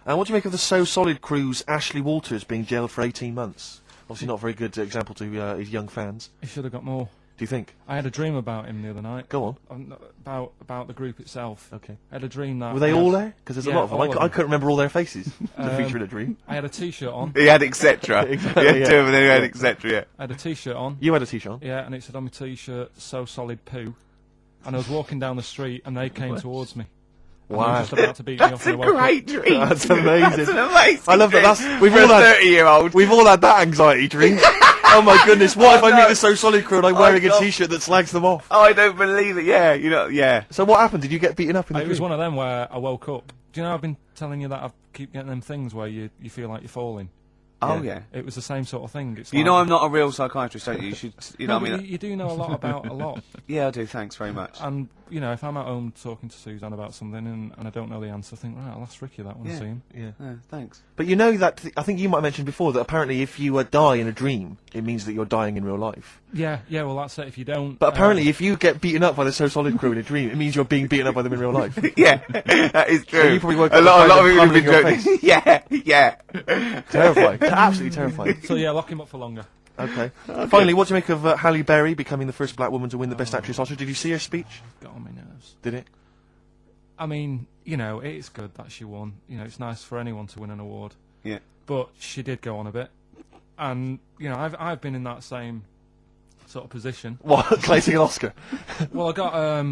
C: What do you make of the So Solid crew's Ashley Walters being jailed for 18 months? Obviously not a very good example to his young fans.
D: He should have got more.
C: Do you think?
D: I had a dream about him the other night.
C: Go on.
D: About the group itself.
C: Okay.
D: I had a dream that...
C: Were they all there? Because there's a
D: Yeah,
C: lot of them.
D: all of
C: I
D: them.
C: couldn't remember all their faces. To feature in a dream.
D: I had a T-shirt on.
B: He had etc.
C: Exactly,
B: He had
C: yeah.
B: two of them, then he had etc. Yeah.
D: I had a T-shirt on.
C: You had a T-shirt on.
D: Yeah, and it said on my T-shirt, "So solid poo." And I was walking down the street, and they came towards me. And they were
C: Wow.
D: just about to beat me up.
B: That's
D: and
B: a
D: I woke up.
B: great dream.
C: That's amazing.
B: That's an amazing
C: I love that.
B: dream.
C: We've
B: For
C: all
B: a
C: had
B: 30-year-old.
C: We've all had that anxiety dream. Oh my goodness! What if I
B: no.
C: meet the So Solid crew and I'm wearing a
B: God.
C: T-shirt that slags them off?
B: Oh, I don't believe it. Yeah, yeah.
C: So what happened? Did you get beaten up in the
D: It was
C: dream?
D: one of them where I woke up. Do you know I've been telling you that I keep getting them things where you feel like you're falling?
B: Oh, yeah.
D: It was the same sort of thing. It's
B: You
D: like,
B: know I'm not a real psychiatrist, don't you? You should, you know
D: No,
B: what I
D: but
B: mean?
D: you do know a lot about a lot.
B: Yeah, I do. Thanks very much.
D: And, you know, if I'm at home talking to Suzanne about something and I don't know the answer, I think, right, I'll ask Ricky that when I
B: Yeah.
D: see him.
C: Yeah.
B: Thanks.
C: But you know that I think you might have mentioned before that apparently if you die in a dream, it means that you're dying in real life.
D: Yeah, well, that's it. If you don't...
C: But apparently, if you get beaten up by the So Solid crew in a dream, it means you're being beaten up by them in real life.
B: Yeah, that is true.
C: you probably woke
B: a
C: up
B: lot,
C: with
B: a lot of
C: kind
B: people
C: of
B: have been
C: pummeling your
B: joking. Yeah.
C: Terrifying. Absolutely terrifying.
D: So, yeah, lock him up for longer.
C: Okay. Finally, what do you make of Halle Berry becoming the first black woman to win the Best Actress Oscar? Did you see her speech?
D: Got on my nerves.
C: Did it?
D: I mean, you know, it's good that she won. You know, it's nice for anyone to win an award.
B: Yeah.
D: But she did go on a bit. And, you know, I've been in that same sort of position.
C: What? Claiming an Oscar?
D: Well, I got,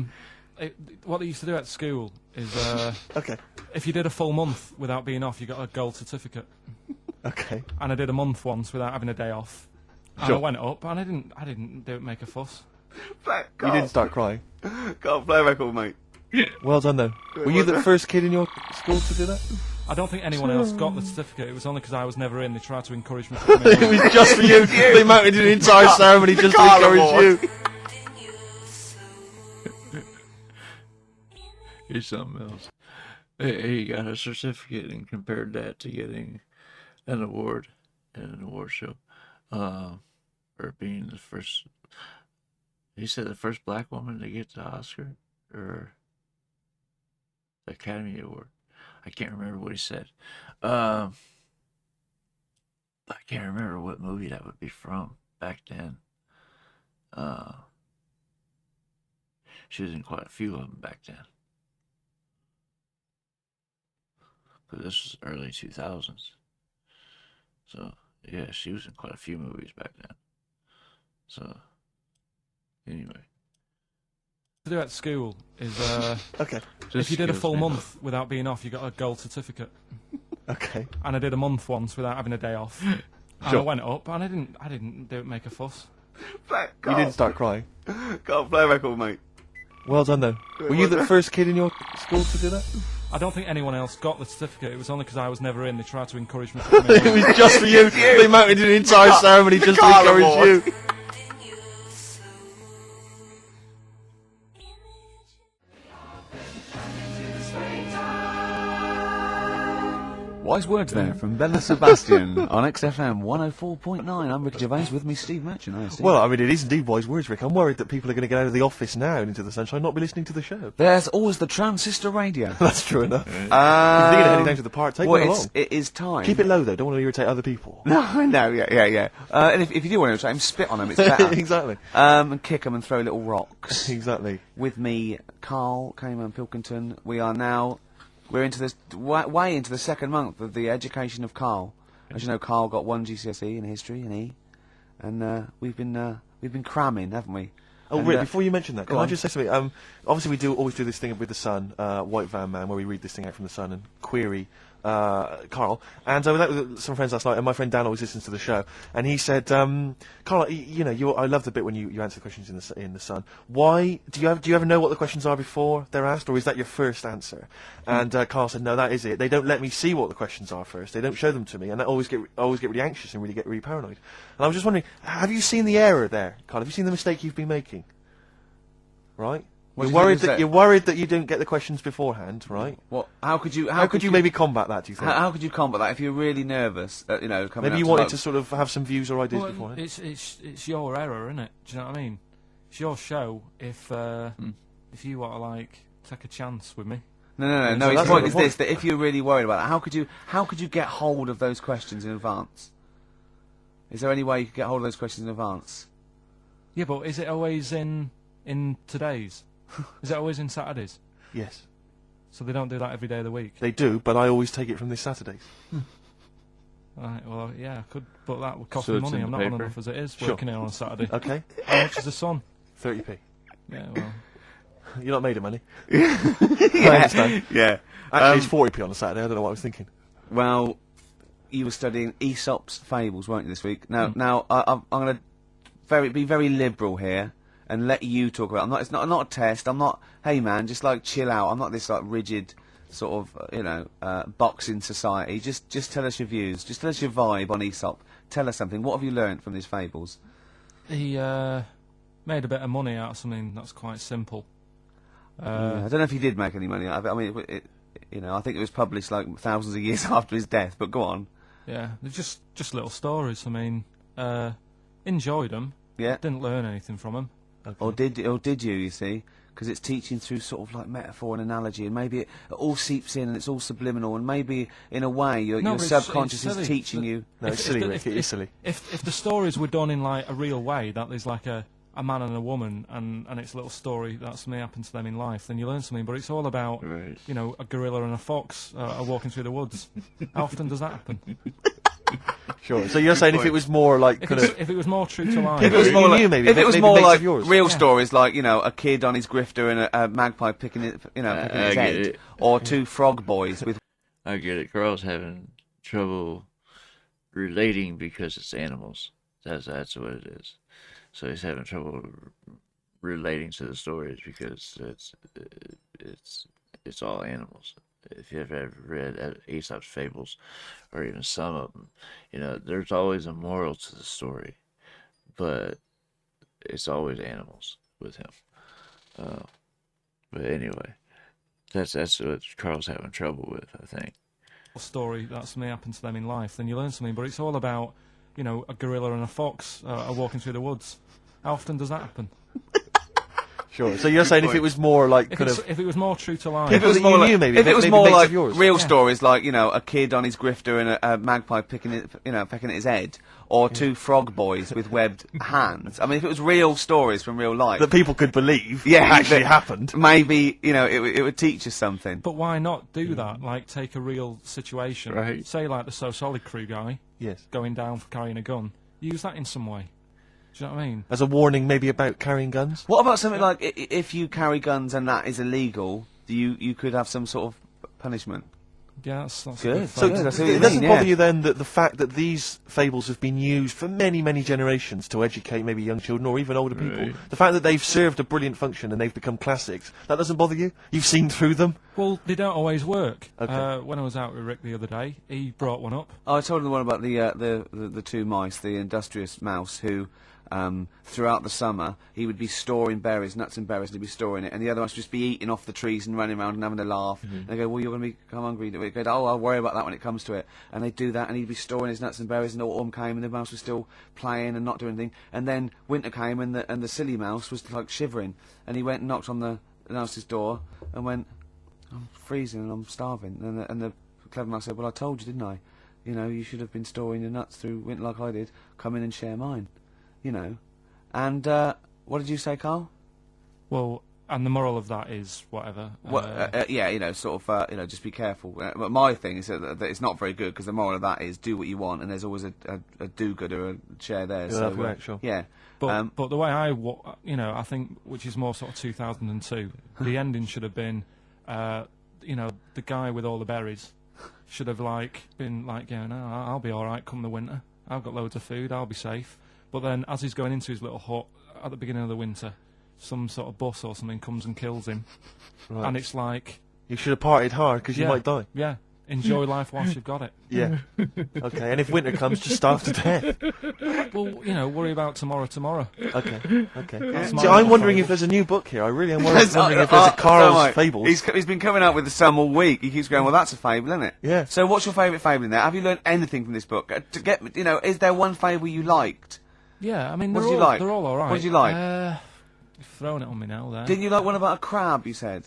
D: what they used to do at school is,
C: Okay.
D: if you did a full month without being off, you got a gold certificate.
C: Okay.
D: And I did a month once without having a day off. And
C: Sure.
D: I went up, and I didn't do it make a fuss.
C: You didn't start crying.
B: Can't play a record, mate.
C: Well done, though. Were you the first kid in your school to do that?
D: I don't think anyone else got the certificate. It was only because I was never in. They tried to encourage me to come in.
C: It was just for you. They mounted an entire ceremony just to
B: Carl
C: encourage you.
A: Here's something else. He got a certificate and compared that to getting an award in an award show, or being the first. He said the first black woman to get the Oscar or the Academy Award. I can't remember what he said. I can't remember what movie that would be from back then. She was in quite a few of them back then. Because this was early 2000s. So, yeah, she was in quite a few movies back then. So, anyway.
D: To do at school is,
C: Okay.
D: if you did a
A: Just
D: full
A: skills, man.
D: month without being off, you got a gold certificate.
C: Okay.
D: And I did a month once without having a day off. And I
C: Sure.
D: went up, and I didn't do it make a fuss.
C: You didn't start crying.
B: Can't play a record, mate.
C: Well done, though. Were you the first kid in your school to do that?
D: I don't think anyone else got the certificate. It was only because I was never in. They tried to encourage me to come in.
C: It was just for you. They mounted an entire ceremony just to
B: Carl
C: encourage
B: Award.
C: you.
B: Wise words there from Bella Sebastian on XFM 104.9. I'm Ricky Gervais, with me Steve Merchant. Hi, Steve.
C: Well, I mean, it is indeed wise words, Rick. I'm worried that people are going to get out of the office now and into the sunshine and not be listening to the show.
B: There's always the transistor radio.
C: That's true enough. If you're heading down to the park, take
B: well,
C: one along.
B: it is time.
C: Keep it low, though. Don't want to irritate other people.
B: No, I know, yeah. And if you do want to irritate him, spit on him, it's better.
C: Exactly.
B: And kick them and throw little rocks.
C: Exactly.
B: With me, Carl Kamen Pilkington. We're into this way into the second month of the education of Carl. As you know, Carl got 1 GCSE in history and E, and we've been cramming, haven't we?
C: Oh,
B: And,
C: Rick, before you mention that,
B: go
C: can I
B: on.
C: just say something? Obviously, we always do this thing with the Sun, White Van Man, where we read this thing out from the Sun and query Carl. And I was out with some friends last night, and my friend Dan always listens to the show, and he said, Carl, I love the bit when you answer the questions in the Sun. Why do you ever know what the questions are before they're asked, or is that your first answer? And Carl said, no, that is it. They don't let me see what the questions are first. They don't show them to me, and I always get really anxious and get really paranoid. And I was just wondering, have you seen the error there, Carl? Have you seen the mistake you've been making? Right?
B: What
C: You're
B: do you
C: worried
B: think
C: that
B: you said?
C: you're worried that you don't get the questions beforehand, right?
B: What? How could you
C: maybe combat that? Do you think?
B: How could you combat that if you're really nervous? Coming
C: Maybe
B: up
C: you
B: to
C: wanted
B: vote?
C: to sort of have some views or ideas
D: Well,
C: beforehand.
D: it's your error, isn't it? Do you know what I mean? It's your show. If you want to like take a chance with me,
B: No.
C: So
B: His
C: that's
B: point
C: not
B: is
C: the
B: this: that if you're really worried about it, how could you get hold of those questions in advance? Is there any way you could get hold of those questions in advance?
D: Yeah, but is it always in today's? Is it always in Saturdays?
C: Yes.
D: So they don't do that every day of the week?
C: They do, but I always take it from this Saturday.
D: Right, well, yeah, I could, but that would cost
A: So
D: me
A: it's
D: money.
A: in
D: I'm
A: the
D: not on
A: paper?
D: enough as it is,
C: Sure.
D: working here on a Saturday.
C: Okay.
D: How much is the Sun?
C: 30p.
D: Yeah, well...
C: You're not made of money.
B: Yeah.
C: I understand.
B: Yeah.
C: Actually, it's 40p on a Saturday. I don't know what I was thinking.
B: Well, you were studying Aesop's fables, weren't you, this week? Now, I'm going to be very liberal here and let you talk about it. It's not a test. I'm not, hey man, just like chill out. I'm not this like rigid sort of, boxing society. Just tell us your views. Just tell us your vibe on Aesop. Tell us something. What have you learnt from these fables?
D: He made a bit of money out of something that's quite simple.
B: I don't know if he did make any money out of it. I mean, I think it was published like thousands of years after his death, but go on.
D: Yeah, they're just little stories. I mean, enjoyed them.
B: Yeah.
D: Didn't learn anything from them.
C: Okay.
B: Or did you, you see? Because it's teaching through sort of like metaphor and analogy, and maybe it all seeps in and it's all subliminal, and maybe in a way your
D: but it's
B: subconscious
D: silly.
B: is teaching you.
C: No, it's silly, Rick. It is silly.
D: If the stories were done in like a real way, that there's like a man and a woman, and it's a little story that something happened to them in life, then you learn something. But it's all about,
A: Right.
D: a gorilla and a fox are walking through the woods. How often does that happen?
C: Sure. So you're saying if it was more like
D: If it was more true to life,
B: If it was more like,
C: maybe,
B: if it was
C: maybe
B: more
C: mates
B: like
C: of yours.
B: real
D: Yeah.
B: stories, like a kid on his grifter and a magpie picking it, picking
A: I
B: his
A: get
B: head,
A: it.
B: or two frog boys with.
A: I get it. Carl's having trouble relating because it's animals. That's what it is. So he's having trouble relating to the stories because it's all animals. If you've ever read Aesop's fables, or even some of them, there's always a moral to the story, but it's always animals with him. But anyway, that's what Carl's having trouble with, I think.
D: story that something happened to them in life, then you learn something. But it's all about, a gorilla and a fox are walking through the woods. How often does that happen?
C: Sure. So you're saying if it was more like
D: If it was more true to life,
B: If it was
C: that
B: more
C: you
B: like,
C: knew, maybe,
B: if it was
C: maybe
B: more
C: mates
B: like
C: of yours.
B: real
D: Yeah.
B: stories, like a kid on his grifter and a magpie picking it, pecking at his head, or two frog boys with webbed hands. I mean, if it was real stories from real life,
C: that people could believe
B: Yeah,
C: actually
B: that-
C: happened.
B: maybe it would teach us something.
D: but why not do that? Like, take a real situation,
A: Right.
D: say like the So Solid Crew guy
C: Yes.
D: going down for carrying a gun. Use that in some way. Do you know what I mean?
C: As a warning, maybe about carrying guns.
B: What about something like if you carry guns and that is illegal, you could have some sort of punishment?
D: Yeah, that's a
B: Good.
D: good
C: So
B: Yeah,
D: phrase.
B: that's what you
C: it doesn't
B: mean,
C: bother
B: yeah.
C: you then that the fact that these fables have been used for many, many generations to educate maybe young children or even older people.
A: Right.
C: The fact that they've served a brilliant function and they've become classics, that doesn't bother you? You've seen through them?
D: Well, they don't always work.
C: Okay.
D: When I was out with Rick the other day, he brought one up.
B: I told him the one about the two mice, the industrious mouse, who throughout the summer he would be storing berries, nuts and berries, and he'd be storing it, and the other mice would just be eating off the trees and running around and having a laugh. And they go, "Well, you're going to become hungry." They go, "Oh, I'll worry about that when it comes to it." And they'd do that, and he'd be storing his nuts and berries, and autumn came, and the mouse was still playing and not doing anything. And then winter came, and the silly mouse was like shivering, and he went and knocked on the mouse's door and went, "I'm freezing and I'm starving." And the clever mouse said, "Well, I told you, didn't I? You should have been storing your nuts through winter like I did. Come in and share mine." And what did you say, Carl?
D: Well, and the moral of that is whatever.
B: Just be careful. But my thing is that it's not very good, because the moral of that is do what you want, and there's always a do-gooder, a share there.
C: Yeah, that's right, sure.
B: Yeah.
D: But the way I think, which is more sort of 2002, the ending should have been, the guy with all the berries should have been like, no, I'll be all right come the winter. I've got loads of food. I'll be safe. But then, as he's going into his little hut at the beginning of the winter, some sort of bus or something comes and kills him,
C: Right.
D: and it's like,
C: You should have partied hard because you
D: Yeah.
C: might die.
D: yeah, enjoy life whilst you've got it.
C: Yeah. Okay, and if winter comes, just starve to death.
D: Well, worry about tomorrow.
C: Okay, okay.
D: That's
C: See,
D: my
C: I'm
D: little
C: wondering
D: fable.
C: if there's a new book here. I really am wondering if there's a Carl's Fables.
B: He's been coming out with some all week. He keeps going, well, that's a fable, isn't it?
C: Yeah.
B: So what's your favourite fable in there? Have you learned anything from this book? Is there one fable you liked?
D: Yeah, I mean,
B: What
D: they're
B: did you
D: all,
B: like?
D: They're all alright.
B: What did you like?
D: You've thrown it on me now, there.
B: Didn't you like one about a crab, you said?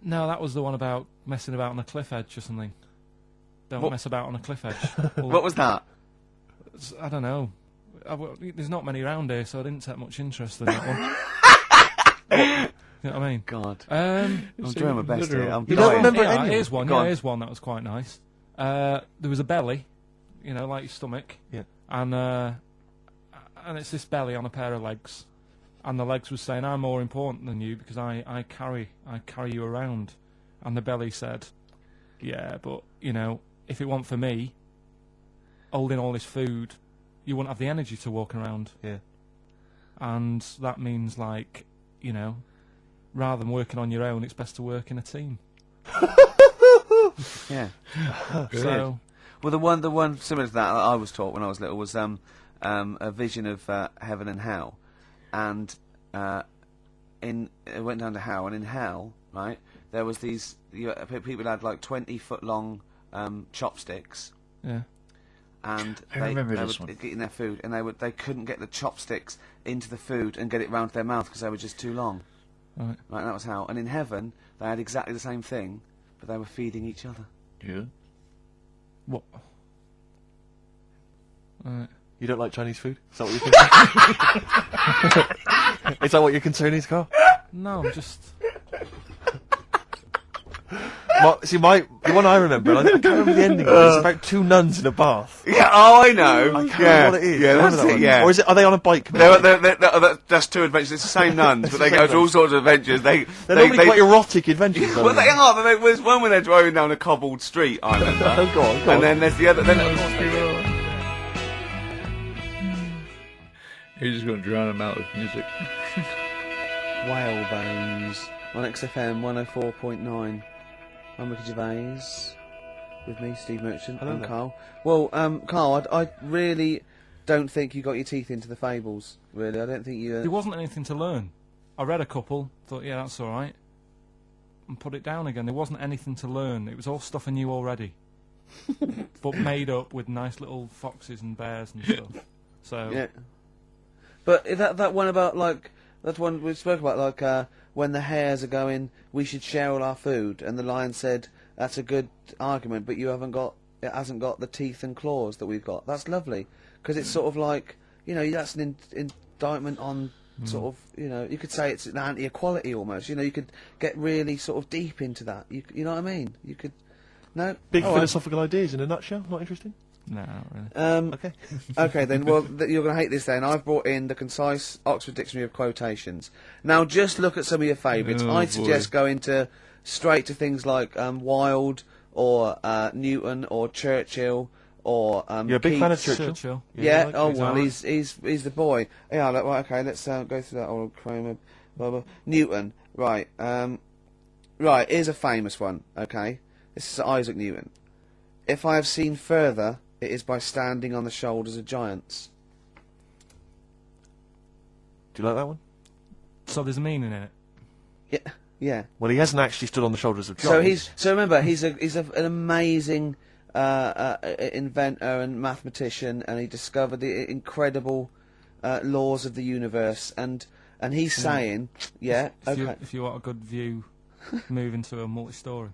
D: No, that was the one about messing about on a cliff edge or something. Don't
B: What-
D: mess about on a cliff edge. Well,
B: What was that?
D: I don't know. there's not many around here, so I didn't take much interest in that one. You know what I mean?
B: God.
D: Um,
B: I'm doing my best here. I'm
C: You don't
B: dying.
C: remember
D: yeah,
C: any?
D: here's one.
B: Go
D: Yeah,
B: on.
D: here's one that was quite nice. There was a belly, you know, like your stomach.
C: Yeah.
D: And it's this belly on a pair of legs, and the legs was saying, "I'm more important than you because I carry you around," and the belly said, "Yeah, but you know, if it weren't for me holding all this food, you wouldn't have the energy to walk around."
C: Yeah.
D: And that means, like, you know, rather than working on your own, it's best to work in a team.
B: Yeah.
D: So,
B: Well, the one similar to that I was taught when I was little was a vision of heaven and hell, and it went down to hell, and in hell, right, there was these people had like 20-foot long chopsticks,
D: yeah.
B: and
A: I
B: they
A: remember
B: were
A: this one.
B: eating their food, and they couldn't get the chopsticks into the food and get it round to their mouth because they were just too long.
D: Right.
B: Right, and that was hell. And in heaven, they had exactly the same thing, but they were feeding each other.
A: Yeah.
D: What? Right.
C: You don't like Chinese food? Is that what you're thinking? Is that what your concern is, Carl?
D: No, I'm just.
C: The one I remember, I can't remember the ending of it. It's about two nuns in a bath.
B: Yeah, oh, I know.
C: I can't remember what it is.
B: Yeah,
C: Remember
B: that's
C: that
B: it,
C: one?
B: yeah.
C: Or are they on a bike? Maybe?
B: That's two adventures. It's the same nuns, but they
C: the
B: go
C: same
B: through all
C: nuns.
B: sorts of adventures.
C: They're normally quite erotic adventures.
B: Well, they are. But there was one when they're driving down a cobbled street, I remember.
C: Oh, go on.
B: And then there's the other. Then
A: You're just going to drown him out with music.
B: Whalebones on XFM 104.9. I'm Ricky Gervais. With me, Steve Merchant.
C: Hello
B: and
C: there.
B: Carl. Well, Carl, I really don't think you got your teeth into the fables. Really, I don't think you.
D: There wasn't anything to learn. I read a couple, thought, yeah, that's all right, and put it down again. There wasn't anything to learn. It was all stuff I knew already, but made up with nice little foxes and bears and stuff. So
B: Yeah. But that one about like that one we spoke about like when the hares are going, we should share all our food, and the lion said that's a good argument, but it hasn't got the teeth and claws that we've got. That's lovely because it's sort of like, you know, that's an indictment on sort of, you know, you could say it's an anti-equality almost. You know, you could get really sort of deep into that. You know what I mean? You could no
C: Big
B: All right.
C: philosophical ideas in a nutshell. Not interesting.
D: no, not really.
C: Okay.
B: Okay then, well, you're going to hate this then. I've brought in the concise Oxford Dictionary of Quotations. Now, just look at some of your favourites.
A: Oh,
B: I'd
A: boy.
B: suggest going straight to things like Wilde, or Newton, or Churchill, or
C: You're a big fan of
B: Keats.
C: Churchill?
B: Yeah,
C: like
B: oh
C: Keats.
B: well,
D: alright.
B: he's the boy. Yeah, right, okay, let's go through that old Kramer, blah, blah. Newton, right, right, here's a famous one, okay? This is Isaac Newton. If I have seen further, it is by standing on the shoulders of giants.
C: Do you like that one?
D: So there's a meaning in it.
B: Yeah, yeah.
C: Well, he hasn't actually stood on the shoulders of
B: So
C: giants.
B: remember, he's an amazing inventor and mathematician, and he discovered the incredible laws of the universe, and he's saying, yeah, okay.
D: If you want a good view, move into a multi-story.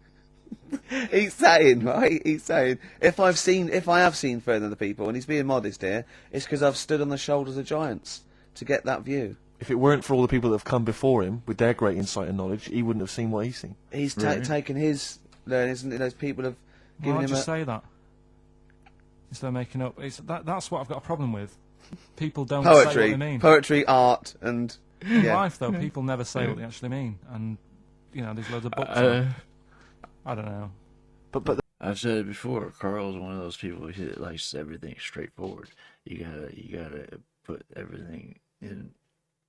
B: He's saying, right? He's saying, if I have seen further than the people, and he's being modest here, it's because I've stood on the shoulders of giants to get that view.
C: If it weren't for all the people that have come before him with their great insight and knowledge, he wouldn't have seen what he's seen.
B: He's
A: Really?
B: taken his learnings, and those people have
D: Well,
B: given
D: I'd
B: him
D: just say that instead of making up. That's what I've got a problem with. People don't say what they mean.
B: poetry, art, and
D: In
B: yeah.
D: life, though, people never say what they actually mean, and you know, there's loads of books. on it. I don't know.
C: But
A: I've said it before. Carl's one of those people who likes everything straightforward. You gotta put everything in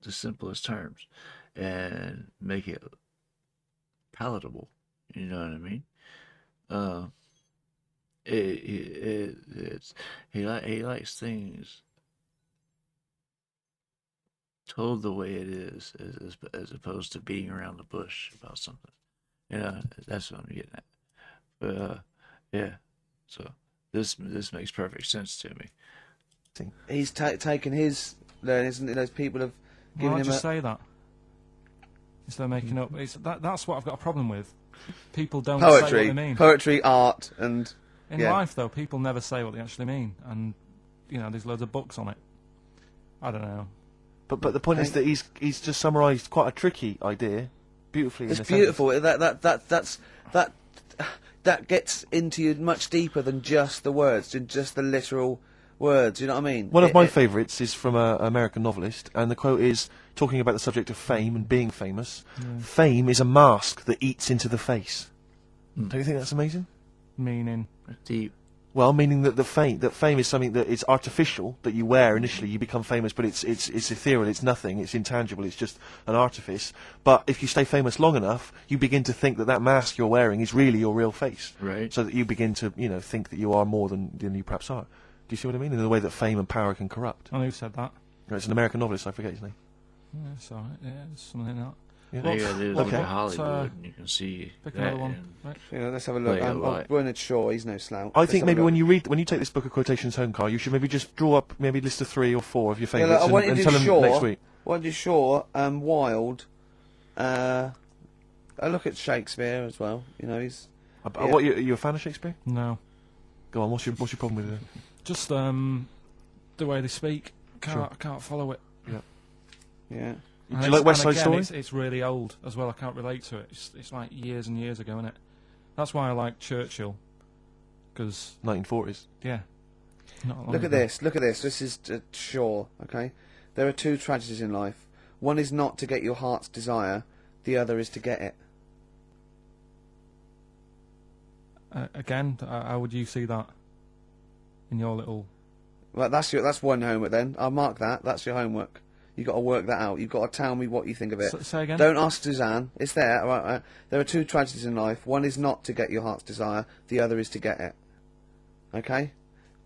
A: the simplest terms and make it palatable. You know what I mean? He likes things told the way it is, as opposed to beating around the bush about something. You know, that's what I'm getting at. But yeah, so this makes perfect sense to me.
B: He's taken his learnings, and those people have given
D: Well, I'd
B: him
D: just say that instead of making up. That's what I've got a problem with. People don't say what they mean.
B: poetry, art, and
D: In
B: yeah.
D: life, though, people never say what they actually mean, and you know, there's loads of books on it. I don't know.
C: But the point is that he's just summarised quite a tricky idea beautifully.
B: It's
C: in a
B: beautiful. That gets into you much deeper than just the words, than just the literal words. You know what I mean?
C: One of my favourites is from an American novelist, and the quote is talking about the subject of fame and being famous. Fame is a mask that eats into the face. Don't you think that's amazing?
D: Meaning.
A: Deep.
C: Well, meaning that fame is something that is artificial, that you wear initially, you become famous, but it's ethereal, it's nothing, it's intangible, it's just an artifice. But if you stay famous long enough, you begin to think that mask you're wearing is really your real face.
A: Right.
C: So that you begin to, think that you are more than you perhaps are. Do you see what I mean? In the way that fame and power can corrupt.
D: I know who said that.
C: It's an American novelist, I forget his name.
D: Yeah, it's alright. Yeah, it's something like that.
C: Yeah.
A: All you gotta do is look
C: okay.
A: at Hollywood, and you can see
D: Pick
A: that.
D: another one. Right.
B: Yeah, let's have a look.
A: Play it right.
B: Bernard Shaw, he's no slouch.
C: I
B: Let's
C: think
B: have a
C: maybe
B: look.
C: when you take this book of quotations home, Carl, you should maybe just draw up maybe a list of 3 or 4 of your
B: Yeah,
C: favourites
B: look, I want you
C: and
B: to
C: tell
B: do
C: them
B: Shaw.
C: next week.
B: I want you to Shaw, Wilde. I look at Shakespeare as well. he's. Yeah.
C: What, are you a fan of Shakespeare?
D: No.
C: Go on, what's your problem with it?
D: Just the way they speak. I can't follow it.
B: Yeah.
C: Do
D: And
C: you like West
D: and
C: Side
D: again,
C: Story?
D: It's really old as well. I can't relate to it. It's like years and years ago, isn't it? That's why I like Churchill. Because
C: 1940s.
D: yeah. Not long
B: Look at
D: ago.
B: this. Look at this. This is Shaw. Okay. There are 2 tragedies in life. One is not to get your heart's desire. The other is to get it.
D: Again, how would you see that in your little?
B: Well, that's one homework then. I'll mark that. That's your homework. You've got to work that out. You've got to tell me what you think of it.
D: Say again.
B: Don't ask Suzanne. It's there. All right. There are 2 tragedies in life. One is not to get your heart's desire. The other is to get it. Okay?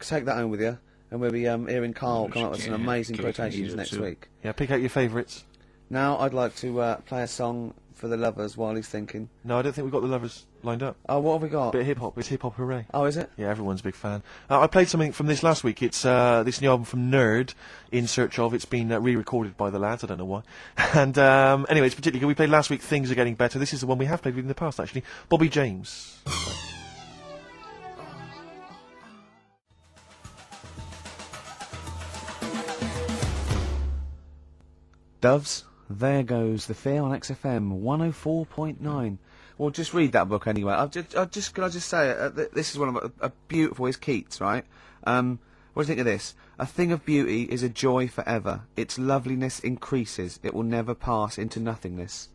B: Take that home with you. And we'll be hearing Carl come up with some amazing quotations next week.
C: Yeah, pick out your favourites.
B: Now I'd like to play a song for the lovers while he's thinking.
C: No, I don't think we've got the lovers lined up.
B: Oh, what have we got?
C: Bit of hip-hop. It's hip-hop hooray.
B: Oh, is it?
C: Yeah, everyone's a big fan. I played something from this last week. It's this new album from Nerd, In Search Of. It's been re-recorded by the lads, I don't know why. And anyway, it's particularly good. We played last week, Things Are Getting Better. This is the one we have played with in the past, actually. Bobby James.
B: Doves, there goes the fear on XFM 104.9. Well, just read that book anyway. Can I just say, this is one of a beautiful. Is Keats, right? What do you think of this? A thing of beauty is a joy forever. Its loveliness increases. It will never pass into nothingness.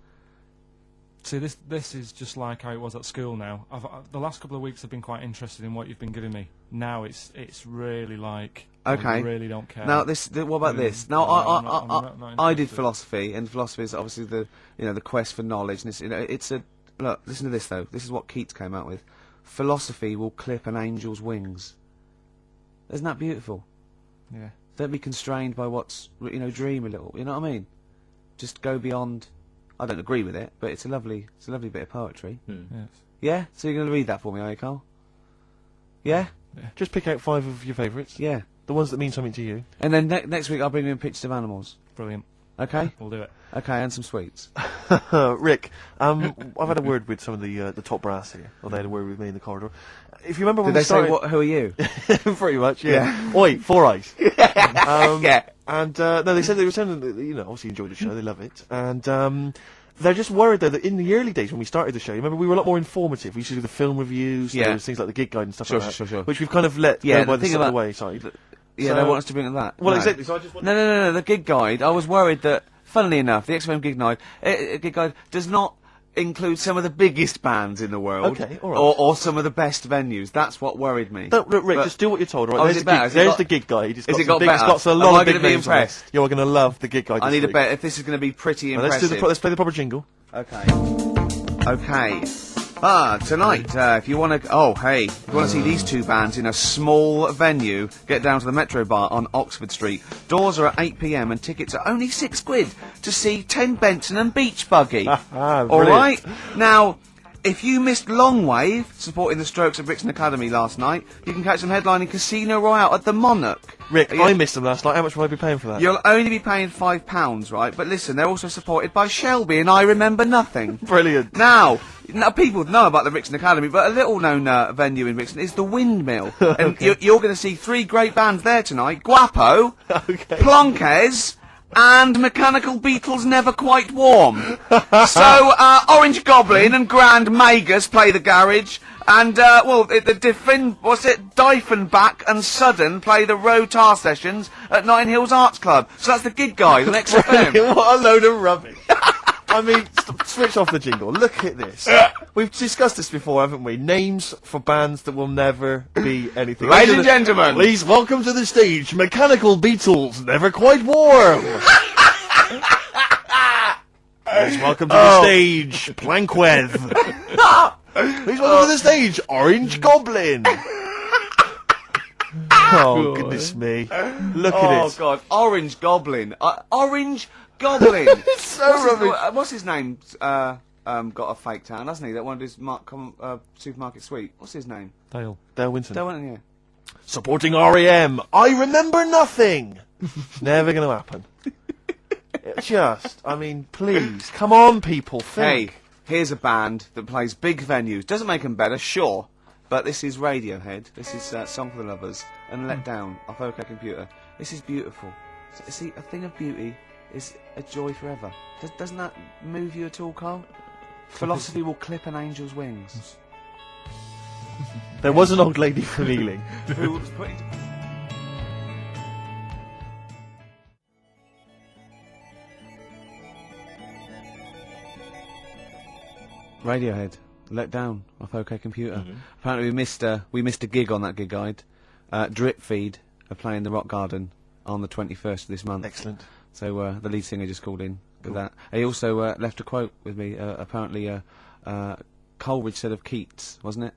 D: See, this is just like how it was at school now. The last couple of weeks I've been quite interested in what you've been giving me. Now it's really like,
B: Okay.
D: I really don't care.
B: Now what about this? Now
D: I'm not
B: I did
D: interested.
B: philosophy, and philosophy is obviously the quest for knowledge. And it's a look. Listen to this though. This is what Keats came out with. Philosophy will clip an angel's wings. Isn't that beautiful?
D: Yeah.
B: Don't be constrained by what's dream a little. You know what I mean? Just go beyond. I don't agree with it, but it's a lovely bit of poetry.
D: Yes.
B: Yeah. So you're going to read that for me, are you, Carl? Yeah.
C: Just pick out 5 of your favourites.
B: Yeah.
C: The ones that mean something to you.
B: And then next week I'll bring in pictures of animals.
D: Brilliant.
B: Okay.
D: We'll do it.
B: Okay, and some sweets.
C: Rick, I've had a word with some of the top brass here. Or they had a word with me in the corridor. If you remember when
B: Did they
C: we started...
B: say, who are you?
C: Pretty much, yeah.
B: Yeah.
C: Oi, 4 Eyes.
B: Yeah.
C: And, no, they said they were saying that, obviously enjoyed the show, they love it. And, they're just worried, though, that in the early days when we started the show, remember, we were a lot more informative. We used to do the film reviews, there was things like the gig guide and stuff
B: Sure,
C: like that.
B: sure.
C: Which we've kind of let go by the
B: thing about-
C: wayside.
B: Yeah,
C: So-
B: they want us to bring it that.
C: Well,
B: No.
C: exactly, so I just wanted...
B: No, the gig guide. I was worried that, funnily enough, the XFM gig guide does not include some of the biggest bands in the world.
C: Okay, all right.
B: Or some of the best venues. That's what worried me.
C: Look, Rick,
B: But-
C: just do what you're told, all right?
B: Oh,
C: There's
B: is it
C: the
B: better?
C: gig,
B: Has it
C: there's
B: got-
C: the gig guide. It's
B: has
C: got
B: it
C: some
B: got
C: big,
B: better?
C: It's got a
B: Am
C: lot
B: I
C: of big
B: gonna be
C: names on it.
B: impressed?
C: You're going to love the gig guide
B: I
C: this
B: need a
C: week.
B: bet if this is going to be pretty
C: Now,
B: impressive.
C: let's play the proper jingle.
B: Okay. Tonight, if you want to... Oh, hey. If you want to see these 2 bands in a small venue, get down to the Metro Bar on Oxford Street. Doors are at 8 p.m. and tickets are only £6 to see 10 Benson and Beach Buggy. All
C: Brilliant.
B: right? Now, if you missed Long Wave, supporting the Strokes at Brixton Academy last night, you can catch them headlining Casino Royale at the Monarch.
C: Rick, I missed them last night. How much will I be paying for that?
B: You'll only be paying £5, right? But listen, they're also supported by Shelby and I Remember Nothing.
C: Brilliant.
B: Now, people know about the Brixton Academy, but a little-known venue in Brixton is the Windmill. And you're going to see 3 great bands there tonight. Guapo, Plonques, and Mechanical Beetles Never Quite Warm. So, Orange Goblin and Grand Magus play the garage, and, Diefenbach and Sudden play the Rotar sessions at Notting Hills Arts Club. So that's the gig, guys, on XFM.
C: What a load of rubbish. I mean, switch off the jingle. Look at this. We've discussed this before, haven't we? Names for bands that will never be anything.
B: Ladies and gentlemen,
C: please welcome to the stage Mechanical Beetles Never Quite Warm. Please welcome to the stage Planquez. Please welcome to the stage Orange Goblin. Oh, goodness me. Look at it.
B: Oh, God. Orange Goblin. Orange Goblin.
C: It's so rubbish.
B: What's his name? Got a fake town, hasn't he? That one of his supermarket suite. What's his name?
D: Dale.
C: Dale Winton.
B: Dale Winton, yeah.
C: Supporting REM. I Remember Nothing. Never going to happen. I mean, please. Come on, people. Think.
B: Hey, here's a band that plays big venues. Doesn't make them better, sure. But this is Radiohead. This is Song for the Lovers. And Let Down off OK Computer. This is beautiful. See, a thing of beauty is a joy forever. Doesn't that move you at all, Carl? Philosophy will clip an angel's wings.
C: There was an old lady from Ealing
B: who was putting... Radiohead, Let Down off OK Computer. Apparently we missed a gig on that gig guide. Drip Feed are playing the Rock Garden on the 21st of this month.
C: Excellent.
B: So the lead singer just called in with that. He also left a quote with me. Apparently Coleridge said of Keats, wasn't it?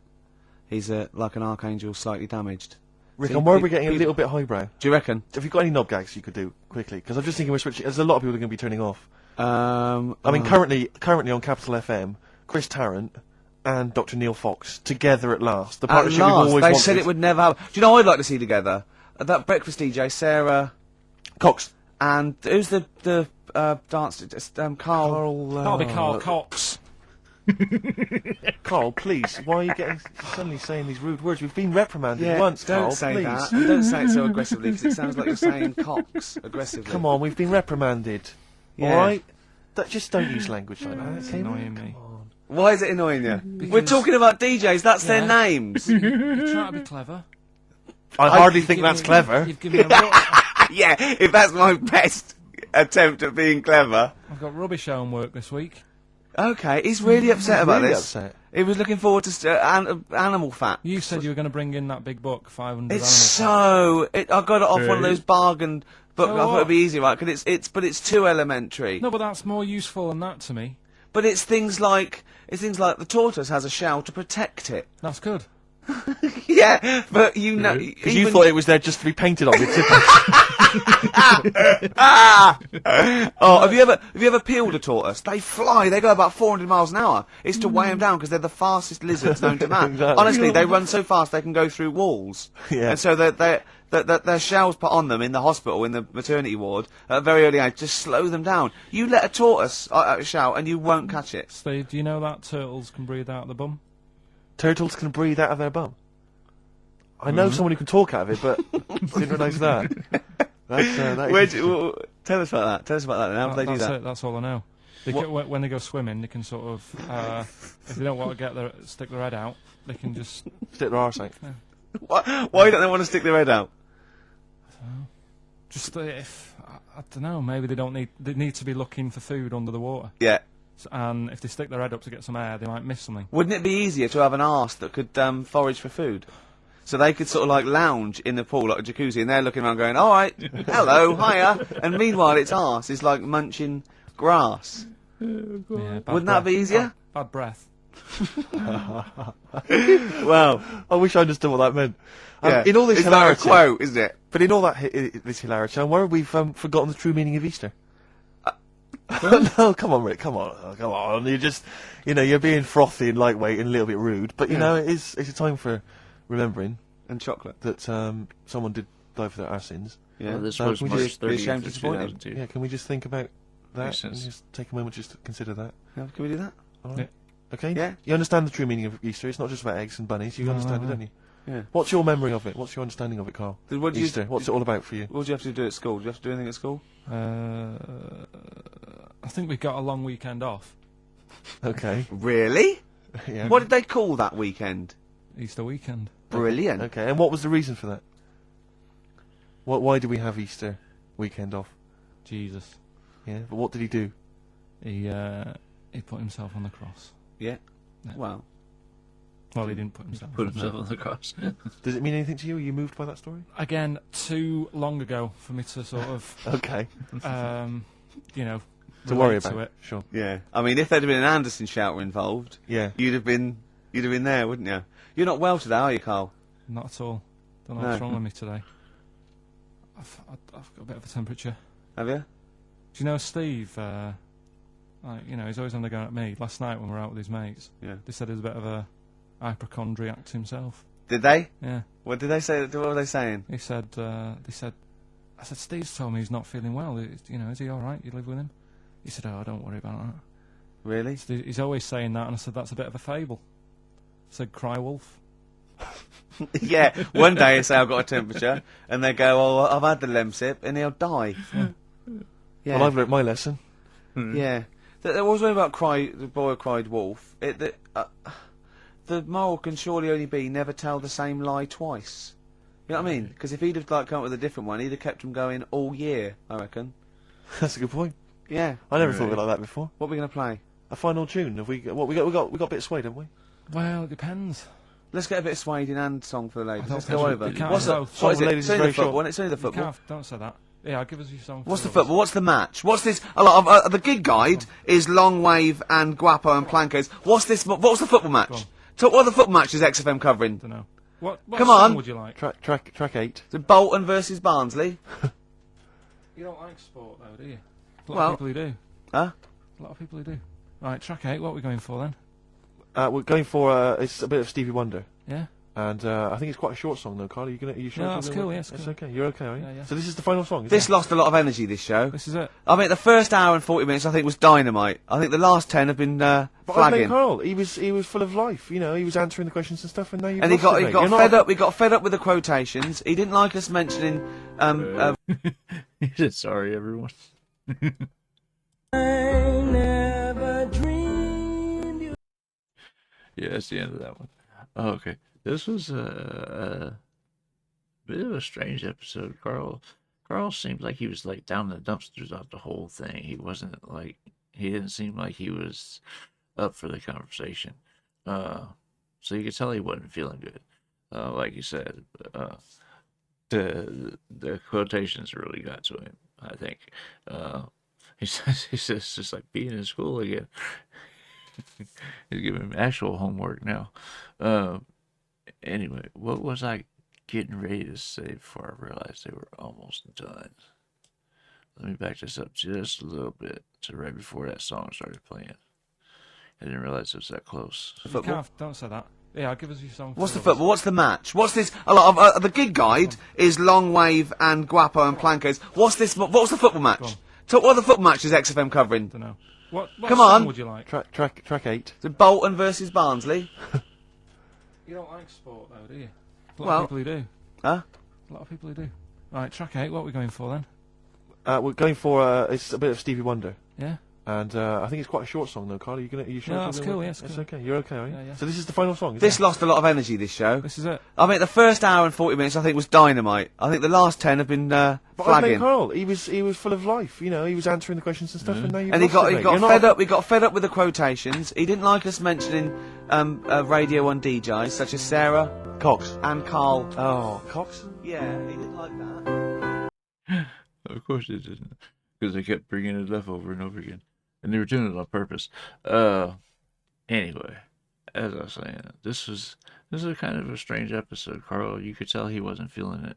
B: He's like an archangel slightly damaged.
C: Rick, I'm worried we're getting a little bit highbrow.
B: Do you reckon?
C: Have you got any knob gags you could do quickly? Because I'm just thinking we're switching. There's a lot of people who are going to be turning off. I mean, currently on Capital FM, Chris Tarrant and Dr. Neil Fox together at last. The partnership we've always wanted.
B: They said it would never happen. Do you know what I'd like to see together? That breakfast DJ, Sarah
C: Cox.
B: And who's the dance? Carl.
D: That'll be Carl Cox.
C: Carl, please. Why are you suddenly saying these rude words? We've been reprimanded once,
B: don't
C: Carl.
B: say
C: please.
B: that. Don't say it so aggressively, because it sounds like you're saying Cox aggressively.
C: Come on, we've been reprimanded.
B: Yeah.
C: All right. Just don't use language like that.
D: It's annoying me.
B: Why is it annoying you? We're talking about DJs. That's their names.
D: You're trying to be clever.
C: I hardly think that's clever.
D: You've given me
B: Yeah, if that's my best attempt at being clever.
D: I've got rubbish homework this week.
B: Okay, he's really upset about
C: really
B: this.
C: Upset.
B: He was looking forward to animal fat.
D: You said you were going to bring in that big book, 500
B: It's
D: animal
B: so... I got it off one of those bargain books.
D: So
B: I thought
D: what?
B: it'd be easy, right? Cause it's too elementary.
D: No, but that's more useful than that to me.
B: But it's things like the tortoise has a shell to protect it.
D: That's good.
B: Yeah, but you know...
C: Because you thought it was there just to be painted on.
B: Oh, have you ever peeled a tortoise? They fly. They go about 400 miles an hour. It's to weigh them down because they're the fastest lizards known to man.
C: Exactly.
B: Honestly, they run so fast they can go through walls.
C: Yeah.
B: And so their shells put on them in the hospital, in the maternity ward, at a very early age, just slow them down. You let a tortoise shell and you won't catch it.
D: Steve, do you know that turtles can breathe out the bum?
C: Turtles can breathe out of their bum. I know someone who can talk out of it, but didn't realise that.
B: Tell us about that. Tell us about that. How do they do that?
D: That's all I know. When they go swimming, they can sort of, if they don't want to stick their head out, they can just
C: stick their arse out.
B: Why don't they want to stick their head out?
D: Just if I don't know, maybe they need to be looking for food under the water.
B: Yeah.
D: And if they stick their head up to get some air, they might miss something.
B: Wouldn't it be easier to have an arse that could forage for food? So they could sort of like lounge in the pool like a jacuzzi, and they're looking around going, all right, hello, hiya. And meanwhile, its arse is like munching grass.
D: Yeah,
B: Wouldn't that be easier?
D: Bad breath.
B: Well,
C: I wish I understood what that meant.
B: Yeah.
C: In all this
B: it's
C: hilarity,
B: like a quote, isn't it?
C: But in all that this hilarity, I'm worried we've forgotten the true meaning of Easter. No, come on, Rick, come on, come on. You're just, you're being frothy and lightweight and a little bit rude, but it's a time for remembering
B: And chocolate.
C: that someone did die for our sins.
B: Yeah.
A: Well, this
C: So
A: was
C: can we
A: March
C: just
B: be ashamed
A: 30th,
B: to disappoint him?
A: 2002.
C: Yeah, can we just think about that
A: Makes
C: and
A: sense.
C: just take a moment just to consider that?
B: Yeah, can we do that?
C: All right.
D: Yeah.
C: Okay.
B: Yeah.
C: You understand the true meaning of Easter? It's not just about eggs and bunnies. You
D: No,
C: understand
D: no,
C: it,
D: no.
C: don't you?
B: Yeah.
C: What's your memory of it? What's your understanding of it, Carl?
B: Then what do you-
C: Easter. What's it all about for you?
B: What do you have to do at school? Do you have to do anything at school?
D: I think we got a long weekend off.
C: Okay.
B: Really?
C: Yeah.
B: What did they call that weekend?
D: Easter weekend.
B: Brilliant.
C: Okay. And what was the reason for that? Why do we have Easter weekend off?
D: Jesus.
C: Yeah. But what did he do?
D: He put himself on the cross.
B: Yeah.
D: Yeah.
B: Well,
D: Well, he didn't put himself.
A: Put himself on the cross.
C: Does it mean anything to you? Are you moved by that story?
D: Again, too long ago for me to sort of,
C: Okay.
D: to
C: To worry
D: relate to
C: about.
D: it.
C: Sure.
B: yeah. I mean, if there'd have been an Anderson shouter involved,
C: Yeah.
B: you'd have been there, wouldn't you? You're not well today, are you, Carl?
D: Not at all. Don't know
B: No.
D: what's wrong with me today. I've got a bit of a temperature.
B: Have you?
D: Do you know Steve? He's always on the go at me. Last night when we were out with his mates,
B: Yeah.
D: they said he was a bit of a hypochondriac himself.
B: Did they?
D: Yeah.
B: What did they say? What were they saying?
D: He said, I said, Steve's told me he's not feeling well. Is he all right? You live with him? He said, oh, don't worry about that.
B: Really?
D: He's always saying that, and I said, that's a bit of a fable. I said, cry wolf.
B: Yeah. One day I say I've got a temperature, and they go, "Oh, I've had the Lemsip," and he'll die. Yeah.
C: Well, I've learnt my lesson.
B: Yeah. There was one about the boy who cried wolf. The moral can surely only be never tell the same lie twice. You know what I mean? Because if he'd have come up with a different one, he'd have kept him going all year, I reckon.
C: That's a good point.
B: Yeah.
C: I never thought of it like that before.
B: What are we going to play?
C: A final tune. Have we? We got a bit of Suede, haven't we?
D: Well, it depends.
B: Let's get a bit of Suede in and song for the ladies.
D: I don't
B: Let's
D: think
B: go
D: we-
B: over.
D: we can't
B: What's
D: go.
B: what
C: Song
B: is
C: for
B: it?
C: ladies
B: It's
C: is
B: only
C: very
B: the football.
C: short.
B: It's only the
D: You
B: football.
D: can't, don't say that. Yeah, I'll give us your song.
B: What's the
D: for
B: football? What's the match? What's this? The gig guide is Long Wave and Guapo and Plankers. What's this? What's the football match?
D: Go on.
B: So what are the football matches XFM covering?
D: Don't know. What
B: Come
D: song
B: on.
D: would you like?
C: Track 8.
B: So Bolton versus Barnsley.
D: You don't like sport, though, do you? A lot
B: Well-
D: of people who do.
B: Huh?
D: A lot of people who do. Right, track 8, what are we going for then?
C: We're going for it's a bit of Stevie Wonder,
D: Yeah?
C: and I think it's quite a short song though. Carl, are you sure?
D: No,
C: it's
D: that's
C: a
D: cool,
C: bit-
D: yeah, it's
C: It's
D: cool.
C: okay. You're okay, are you?
D: Yeah, yeah.
C: So this is the final song.
B: This
C: Isn't
B: lost a lot of energy, this show.
D: This is it.
B: I mean, the first hour and 40 minutes I think was dynamite. I think the last 10 have been
C: But I blame
B: flagging.
C: Carl. He was full of life. He was answering the questions and stuff, and now you.
B: And he got fed up. We got fed up with the quotations. He didn't like us mentioning.
A: He said, sorry, everyone. Yeah, that's the end of that one. Oh, okay. This was a bit of a strange episode. Carl seemed like he was like down in the dumps throughout the whole thing. He didn't seem like he was up for the conversation. So you could tell he wasn't feeling good. Like you said, the quotations really got to him, I think. He says it's just like being in school again. He's giving him actual homework now. Anyway, what was I getting ready to say before I realized they were almost done? Let me back this up just a little bit to right before that song started playing. I didn't realize it was that close.
D: You
B: Football.
D: can't, don't say that. Yeah, I'll give us your song.
B: What's the
D: for
B: football? What's the match? What's this? The gig guide is Long Wave and Guapo and Plankers. What's this? What's the football match?
D: Go on.
B: So what are the football matches XFM covering?
D: Don't know. What
B: Come
D: song
B: on.
D: would you like?
C: Track 8.
B: So Bolton versus Barnsley.
D: You don't like sport, though, do you? A lot
B: Well-
D: of people who do.
B: Huh?
D: A lot of people who do. Right, track 8, what are we going for then?
C: We're going for it's a bit of Stevie Wonder,
D: Yeah?
C: and I think it's quite a short song though. Carl, are you sure?
D: No,
C: it's
D: that's
C: a bit-
D: cool, yeah, it's
C: It's
D: cool.
C: okay. You're okay, are you?
D: Yeah, yeah.
C: So this is the final song.
B: This
C: Isn't
B: lost a lot of energy, this show.
D: This is it.
B: I mean, the first hour and 40 minutes I think was dynamite. I think the last 10 have been
C: But I blame
B: flagging.
C: Carl. He was full of life. He was answering the questions and stuff, and now you.
B: And he got fed up. We got fed up with the quotations. He didn't like us mentioning Radio 1 DJs such as Sarah
C: Cox.
B: and Carl.
C: Oh, Cox.
B: Yeah, he didn't like that.
A: Of course it didn't, because they kept bringing it up over and over again, and they were doing it on purpose. Anyway, as I was saying, this is a kind of a strange episode. Carl, you could tell he wasn't feeling it.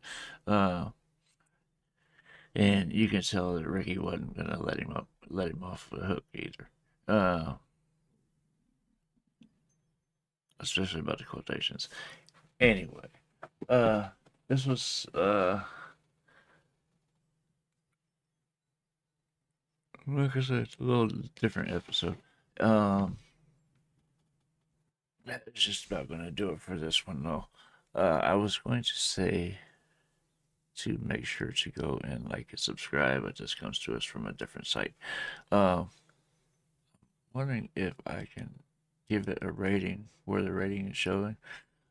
A: And you can tell that Ricky wasn't gonna let him off the hook either. Especially about the quotations. Anyway, this was like I said, it's a little different episode. That's just about gonna do it for this one though. I was going to say to make sure to go and like and subscribe, but this comes to us from a different site. Wondering if I can give it a rating where the rating is showing.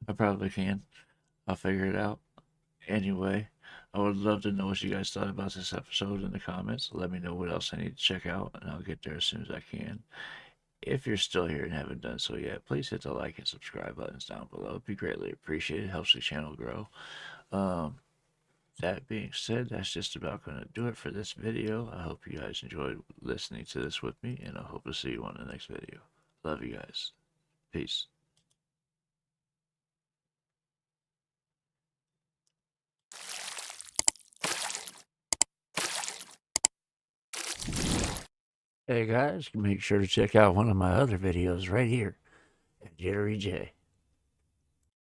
A: I probably can. I'll figure it out. Anyway, I would love to know what you guys thought about this episode in the comments. Let me know what else I need to check out, and I'll get there as soon as I can. If you're still here and haven't done so yet, please hit the like and subscribe buttons down below. It'd be greatly appreciated. It helps the channel grow. That being said, that's just about going to do it for this video. I hope you guys enjoyed listening to this with me, and I hope to see you on the next video. Love you guys. Peace. Hey guys, make sure to check out one of my other videos right here at JitteryJay.